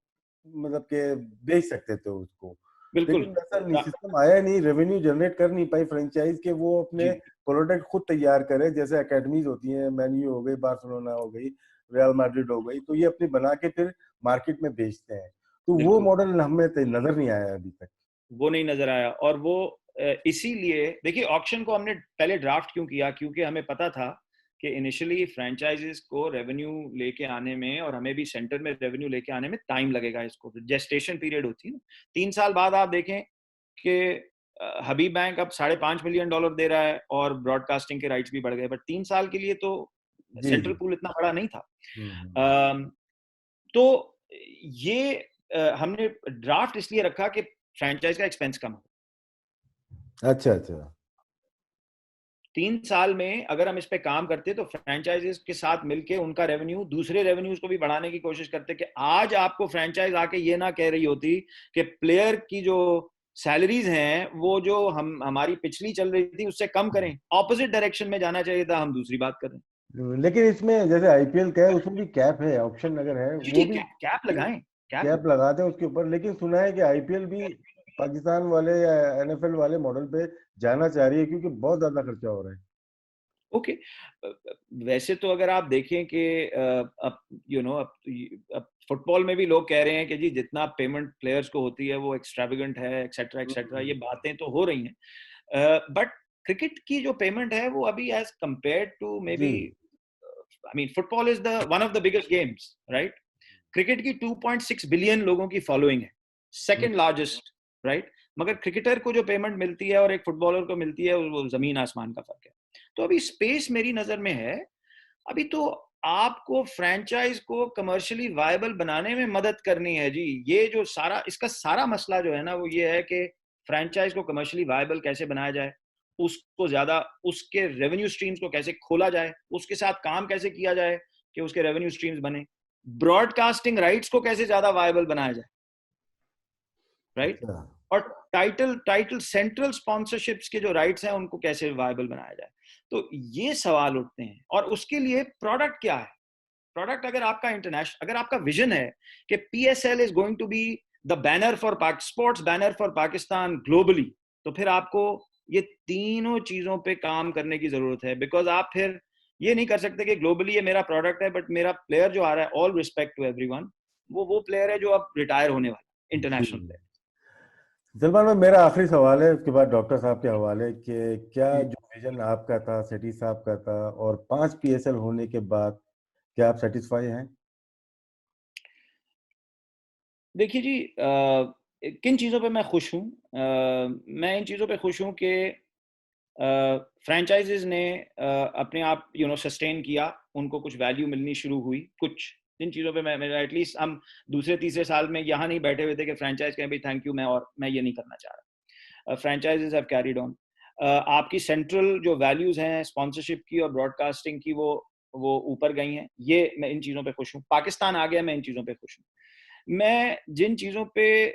मतलब के बेच सकते थे उसको, बिल्कुल लेकिन वैसा नहीं सिस्टम आया, नहीं रेवेन्यू जनरेट कर नहीं पाई फ्रेंचाइज के वो अपने जी प्रोडक्ट खुद तैयार करे, जैसे एकेडमीज होती हैं, मैन्यू हो गई, बार्सिलोना हो गई, रियल मैड्रिड हो गई, तो ये अपनी बना के फिर मार्केट में बेचते हैं, तो वो बिल्कुल मॉडल हमें नजर नहीं आया अभी तक। वो नहीं नजर आया। और वो इसीलिए देखिए ऑक्शन को हमने पहले ड्राफ्ट क्यों किया, क्योंकि हमें पता था कि इनिशियली फ्रेंचाइजीज को रेवेन्यू लेके आने में और हमें भी सेंटर में रेवेन्यू लेके आने में टाइम लगेगा, इसको जेस्टेशन पीरियड होती है ना। 3 साल बाद आप देखें कि हबीब बैंक अब $5.5 मिलियन दे रहा है और ब्रॉडकास्टिंग के राइट्स भी बढ़ गए, बट 3 साल के लिए तो जी सेंट्रल जी। पूल इतना बड़ा नहीं था। हम्म। अम, तो ये हमने ड्राफ्ट इसलिए रखा कि फ्रेंचाइज का एक्सपेंस कम हो। अच्छा अच्छा। 3 साल में अगर हम इस पे काम करते तो फ्रेंचाइजीज के साथ मिलके उनका रेवेन्यू, दूसरे रेवेन्यूज को भी बढ़ाने की कोशिश करते, कि आज आपको फ्रेंचाइज आके ये ना कह रही होती कि प्लेयर की जो सैलरीज हैं वो जो हमारी पिछली चल रही थी उससे कम करें, ऑपोजिट डायरेक्शन में जाना चाहिए था, हम दूसरी बात करें। लेकिन इसमें जैसे आईपीएल का है उसमें भी कैप है, ऑप्शन अगर है जी वो जी, भी कैप लगाएं, कैप कैप लगा दें उसके ऊपर, लेकिन सुना है कि आईपीएल भी पाकिस्तान वाले या एनएफएल वाले मॉडल पे जाना चाह रही है क्योंकि बहुत ज्यादा खर्चा हो रहा है। ओके। वैसे तो अगर आप देखें कि अब अब फुटबॉल में भी लोग कह रहे हैं कि जी जितना पेमेंट प्लेयर्स को होती है वो एक्स्ट्रावेगेंट है, एक्सेट्रा एक्सेट्रा, ये बातें तो हो रही हैं, बट क्रिकेट की जो पेमेंट है वो अभी एज कंपेयर टू मे जी। बी, I mean football is the one of the biggest games, right? Cricket की 2.6 बिलियन लोगों की फॉलोइंग है, सेकंड लार्जेस्ट, राइट? मगर क्रिकेटर को जो पेमेंट मिलती है और एक फुटबॉलर को मिलती है वो जमीन आसमान का फर्क है। तो अभी स्पेस मेरी नजर में है। अभी तो आपको फ्रेंचाइज को कमर्शियली वायबल बनाने में मदद करनी है जी। ये जो सारा इसका सारा मसला जो है ना वो ये है कि फ्रेंचाइज को कमर्शियली वायबल कैसे बनाया जाए, उसको ज्यादा उसके रेवेन्यू स्ट्रीम्स को कैसे खोला जाए, उसके साथ काम कैसे किया जाए कि उसके रेवेन्यू स्ट्रीम्स बने, ब्रॉडकास्टिंग राइट्स को कैसे ज्यादा वायबल बनाया जाए, राइट? अच्छा। और टाइटल टाइटल सेंट्रल स्पॉन्सरशिप्स के जो राइट्स हैं उनको कैसे वायबल बनाया जाए। तो ये सवाल उठते हैं, और उसके लिए प्रोडक्ट क्या है? प्रोडक्ट अगर आपका इंटरनेशनल, अगर आपका विजन है कि PSL is going to be the banner for sports banner for Pakistan globally, तो फिर आपको ये तीनों चीजों पे काम करने की जरूरत है। बिकॉज आप फिर ये नहीं कर सकते कि ग्लोबली ये मेरा प्रोडक्ट है बट मेरा प्लेयर जो आ रहा है, ऑल रिस्पेक्ट टू एवरीवन, वो प्लेयर है जो अब रिटायर होने वाला है, जी। International player. सलमान भाई, मेरा आखिरी सवाल है उसके बाद डॉक्टर साहब के हवाले, कि क्या जी जो विजन आपका था, सेठी साहब का था, और 5 पीएसएल होने के बाद क्या आप सेटिस्फाई हैं? देखिए जी, किन चीज़ों पे मैं खुश हूँ? मैं इन चीज़ों पे खुश हूँ कि फ्रेंचाइजेज ने अपने आप सस्टेन किया, उनको कुछ वैल्यू मिलनी शुरू हुई। कुछ जिन चीज़ों पे मैं एटलीस्ट हम दूसरे तीसरे साल में यहाँ नहीं बैठे हुए थे कि फ्रेंचाइज कहें भाई थैंक यू, मैं ये नहीं करना चाह रहा। Franchises have carried on. आपकी सेंट्रल जो वैल्यूज हैं स्पॉन्सरशिप की और ब्रॉडकास्टिंग की, वो ऊपर गई हैं। ये मैं इन चीज़ों पे खुश हूँ। पाकिस्तान आ गया, मैं इन चीज़ों पे खुश हूँ। मैं जिन चीज़ों पे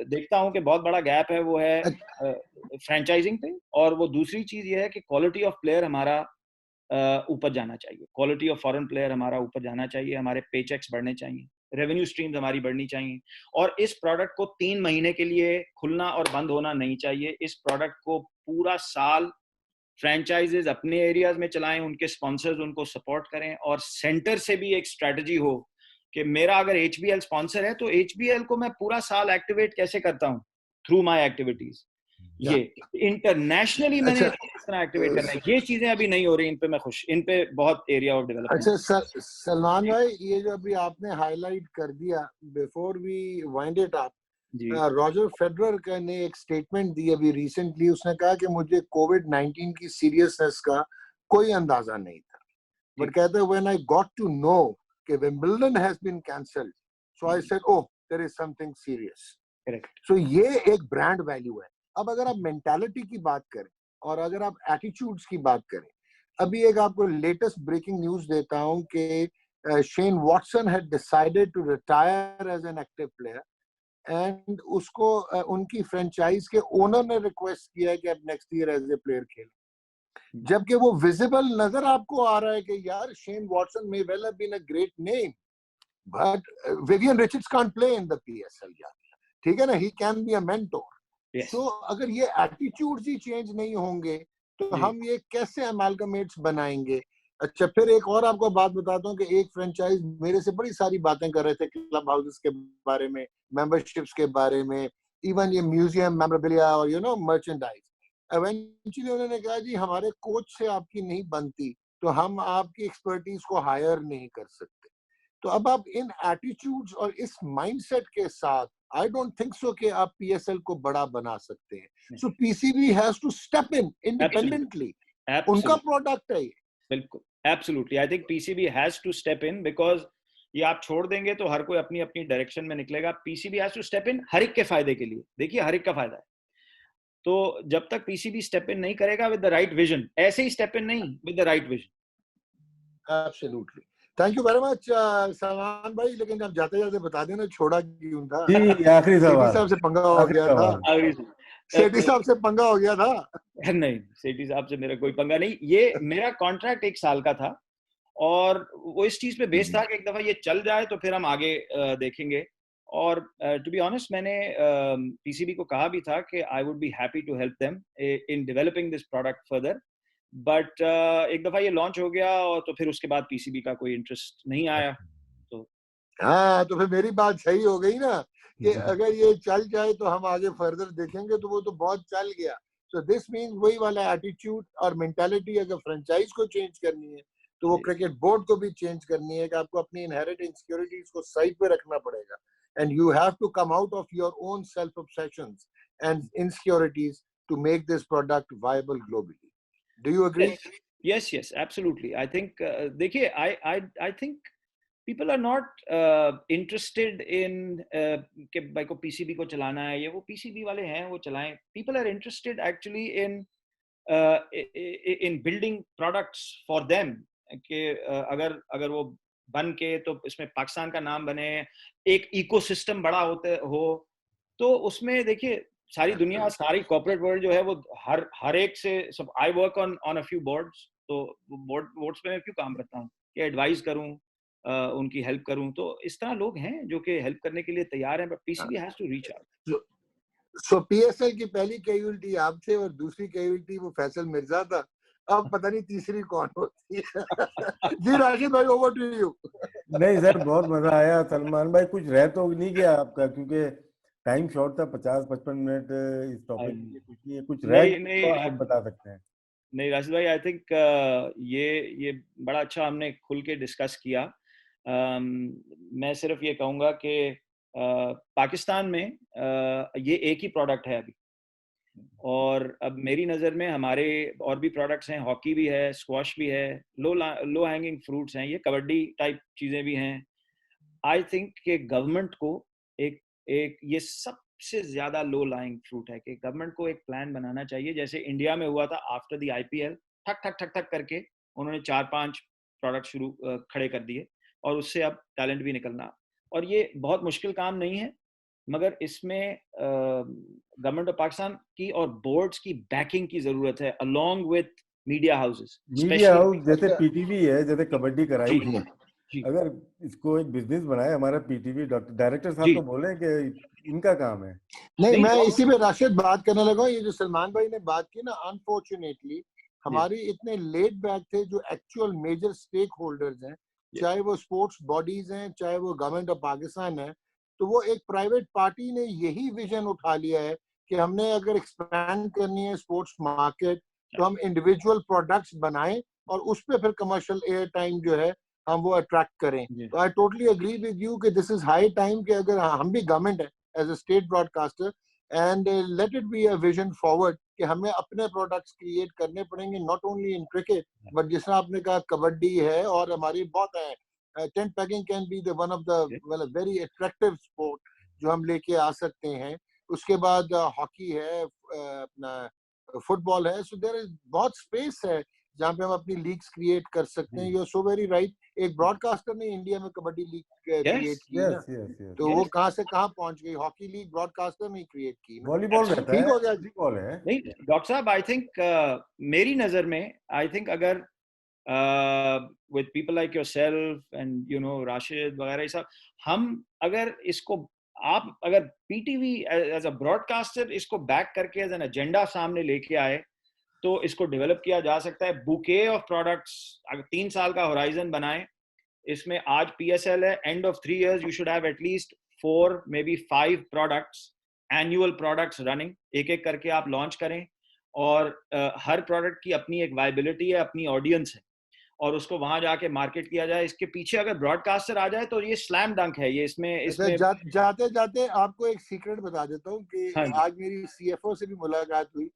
देखता हूँ कि बहुत बड़ा गैप है वो है फ्रेंचाइजिंग पे, और वो दूसरी चीज़ ये है कि क्वालिटी ऑफ प्लेयर हमारा ऊपर जाना चाहिए, क्वालिटी ऑफ फॉरेन प्लेयर हमारा ऊपर जाना चाहिए, हमारे पे चेक्स बढ़ने चाहिए, रेवेन्यू स्ट्रीम्स हमारी बढ़नी चाहिए, और इस प्रोडक्ट को 3 महीने के लिए खुलना और बंद होना नहीं चाहिए। इस प्रोडक्ट को पूरा साल फ्रेंचाइजेज अपने एरियाज में चलाएं, उनके स्पॉन्सर्स उनको सपोर्ट करें, और सेंटर से भी एक स्ट्रेटजी हो कि मेरा अगर एचबीएल स्पॉन्सर है तो एचबीएल को मैं पूरा साल एक्टिवेट कैसे करता हूँ थ्रू माय एक्टिविटीज। या ये इंटरनेशनली मैंने अच्छा किस तरह एक्टिवेट करना है, ये चीजें अभी नहीं हो रही। इन पे मैं खुश, इन पे बहुत एरिया ऑफ डेवलपमेंट। अच्छा सलमान भाई, ये जो अभी आपने हाईलाइट कर दिया, before we wind it up, जी रॉजर फेडरर ने एक स्टेटमेंट दी अभी रिसेंटली। उसने कहा कि मुझे कोविड-19 की सीरियसनेस का कोई अंदाजा नहीं था, बट कहते हैं when I got to know कि Wimbledon has been cancelled, so I said oh there is something serious. Correct. So ये एक ब्रांड वैल्यू है। अब अगर आप मेंटालिटी की बात करें और अगर आप एटीट्यूड्स की बात करें, अभी एक आपको लेटेस्ट ब्रेकिंग न्यूज देता हूं कि Shane Watson had decided to retire as an active player and उसको उनकी फ्रेंचाइज के ओनर ने रिक्वेस्ट किया है कि आप next year as a player खेलें, जबकि वो विजिबल नजर आपको आ रहा है कि यार Shane Watson may well have been a great name, but Vivian Richards can't play in the PSL यार, ठीक है ना, he can be a mentor. So अगर ये एटीट्यूड्स ही चेंज नहीं होंगे तो हम ये कैसे अमालगमेट्स बनाएंगे? अच्छा, फिर एक और आपको बात बताता हूँ कि एक फ्रेंचाइज मेरे से बड़ी सारी बातें कर रहे थे क्लब हाउसेस के बारे में, मेंबरशिप्स के बारे में, इवन ये म्यूजियम मेमोरेबिलिया और मर्चेंडाइज। इवेंचुअली उन्होंने कहा जी हमारे कोच से आपकी नहीं बनती तो हम आपकी एक्सपर्टीज को हायर नहीं कर सकते। तो अब आप इन एटीट्यूड्स और इस माइंडसेट के साथ आई डोंट थिंक सो कि आप पीएसएल को बड़ा बना सकते हैं। So PCB has to step in independently, उनका प्रोडक्ट है ये। बिल्कुल, absolutely, I think PCB has to step in, because ये आप छोड़ देंगे तो हर कोई अपनी अपनी डायरेक्शन में निकलेगा। PCB has to step in हर एक के फायदे के लिए। देखिए हर एक का फायदा है, तो जब तक पीसीबी स्टेप इन नहीं करेगा विद द राइट विजन, ऐसे ही स्टेप इन नहीं, with the right vision. Absolutely, thank you very much Salman भाई। लेकिन आप जाते जाते बता देना छोड़ा क्यों था? जी, आखिरी सवाल। सेठी साहब से पंगा हो गया था। सेठी साहब से पंगा हो गया था। नहीं, सेठी साहब से मेरा कोई पंगा नहीं। ये मेरा कॉन्ट्रैक्ट 1 साल का था और वो इस चीज पे बेस्ड था कि एक दफा ये चल जाए तो फिर हम आगे देखेंगे। और टू बी ऑनेस्ट मैंने पीसीबी को कहा भी था कि I would be happy to help them in developing this product further, but एक दफा ये लॉन्च हो गया और तो फिर उसके बाद पीसीबी का कोई इंटरेस्ट नहीं आया। तो हाँ, तो फिर मेरी बात सही हो गई ना कि अगर ये चल जाए तो हम आगे फर्दर देखेंगे, तो वो तो बहुत चल गया। सो दिस मीन्स वही वाला एटीट्यूड और मेंटालिटी अगर फ्रेंचाइज को चेंज करनी है तो वो क्रिकेट बोर्ड को भी चेंज करनी है कि आपको अपनी इनहेरिट इनसिक्योरिटीज को साइड पे रखना पड़ेगा, and you have to come out of your own self obsessions and insecurities to make this product viable globally. Do you agree? Yes, yes, absolutely. I think देखिए I think people are not interested in कि भाई को PCB को चलाना है, ये वो PCB वाले हैं वो चलाएं। People are interested actually in building products for them कि अगर वो बन के तो इसमें पाकिस्तान का नाम बने, एक इकोसिस्टम बड़ा हो, तो उसमें देखिए सारी दुनिया, सारी कॉर्पोरेट वर्ल्ड जो है वो हर एक से सब। I work on a few boards, तो बोर्ड्स पे मैं क्यों काम करता हूँ कि एडवाइस करूँ, उनकी हेल्प करूँ। तो इस तरह लोग हैं जो कि हेल्प करने के लिए तैयार हैं, but PCB has to reach out. So PSL की पहली कैजुअल्टी आप थे और दूसरी कैजुअल्टी वो फैसल मिर्जा था, अब पता नहीं तीसरी कौन होती है। जी राशिद भाई, ओवर टू यू। नहीं सर, बहुत मजा आया। सलमान भाई कुछ रह तो नहीं गया आपका, क्योंकि टाइम शॉर्ट था, 50-55 मिनट इस टॉपिक के लिए कुछ नहीं है। कुछ रह नहीं, तो आप बता सकते हैं। नहीं राशिद भाई, आई थिंक ये बड़ा अच्छा हमने खुल के डिस्कस किया। मैं सिर्फ ये कहूँगा कि पाकिस्तान में ये एक ही प्रोडक्ट है अभी, और अब मेरी नज़र में हमारे और भी प्रोडक्ट्स हैं, हॉकी भी है, स्क्वॉश भी है, लो हैंगिंग फ्रूट्स हैं, ये कबड्डी टाइप चीज़ें भी हैं। आई थिंक कि गवर्नमेंट को एक ये सबसे ज़्यादा लो लाइंग फ्रूट है कि गवर्नमेंट को एक प्लान बनाना चाहिए, जैसे इंडिया में हुआ था आफ्टर द आईपीएल, ठक ठक ठक ठक करके उन्होंने 4-5 प्रोडक्ट खड़े कर दिए और उससे अब टैलेंट भी निकलना। और ये बहुत मुश्किल काम नहीं है, मगर इसमें गवर्नमेंट ऑफ पाकिस्तान की और बोर्ड्स की बैकिंग की जरूरत है, along with media houses. Media house जैसे पीटीवी है, जैसे कबड्डी कराई थी, जी। अगर इसको एक बिजनेस बनाए हमारा पीटीवी, डायरेक्टर साहब तो बोले कि इनका काम है। नहीं, मैं इसी पे राशिद बात करने लगा। ये जो सलमान भाई ने बात की ना, अनफॉर्चुनेटली हमारी इतने लेट बैक थे जो एक्चुअल मेजर स्टेक होल्डर्स हैं, चाहे वो स्पोर्ट्स बॉडीज हैं, चाहे वो गवर्नमेंट ऑफ पाकिस्तान है, तो वो एक प्राइवेट पार्टी ने यही विजन उठा लिया है कि हमने अगर एक्सपैंड करनी है स्पोर्ट्स मार्केट तो हम इंडिविजुअल प्रोडक्ट्स बनाएं और उस पर फिर कमर्शियल एयर टाइम जो है हम वो अट्रैक्ट करें। तो I totally agree with you कि दिस इज हाई टाइम कि अगर हम भी गवर्नमेंट है as a state broadcaster, and let it be a vision forward कि हमें अपने प्रोडक्ट्स क्रिएट करने पड़ेंगे, not only in cricket but जिस तरह आपने कहा कबड्डी है और हमारी बहुत है। Tent packing can be the one of the very attractive sport जो हम लेके आ सकते हैं। उसके बाद हॉकी है, अपना फुटबॉल है। सो देयर इज बहुत स्पेस है जहाँ पे हम अपनी लीग्स क्रिएट कर सकते हैं। You are so very right. एक ब्रॉडकास्टर ने इंडिया में कबड्डी लीग क्रिएट की ना, यस यस यस तो वो कहाँ से कहाँ पहुंच गई। हॉकी लीग ब्रॉडकास्टर ने क्रिएट की ना। वॉलीबॉल रहता है, ठीक हो गया जी। वॉलीबॉल है। नहीं डॉक्टर साहब, आई थिंक मेरी नजर में आई थिंक अगर with people like yourself and you know Rashid वगैरह सब, हम अगर इसको आप अगर पीटीवी एज अ ब्रॉडकास्टर इसको बैक करके एज एन एजेंडा सामने लेके आए तो इसको डेवलप किया जा सकता है। बुके ऑफ प्रोडक्ट्स अगर 3 साल का होराइजन बनाए, इसमें आज पीएसएल है, end of 3 years you should have at least 4 may be 5 products, annual products running, एक एक करके आप लॉन्च करें और हर प्रोडक्ट की अपनी एक वायबिलिटी है, अपनी ऑडियंस है और उसको वहां जाके मार्केट किया जाए। इसके पीछे अगर ब्रॉडकास्टर आ जाए तो ये स्लैम डंक है। ये इसमें जाते जाते आपको एक सीक्रेट बता देता हूँ कि हाँ आज मेरी सीएफओ से भी मुलाकात हुई,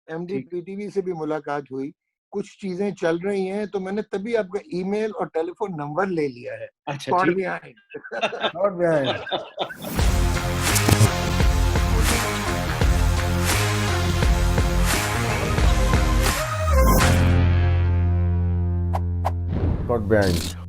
एमडी पीटीवी से भी मुलाकात हुई, कुछ चीजें चल रही हैं, तो मैंने तभी आपका ईमेल और टेलीफोन नंबर ले लिया है। अच्छा ठीक है। Not behind. Got behind.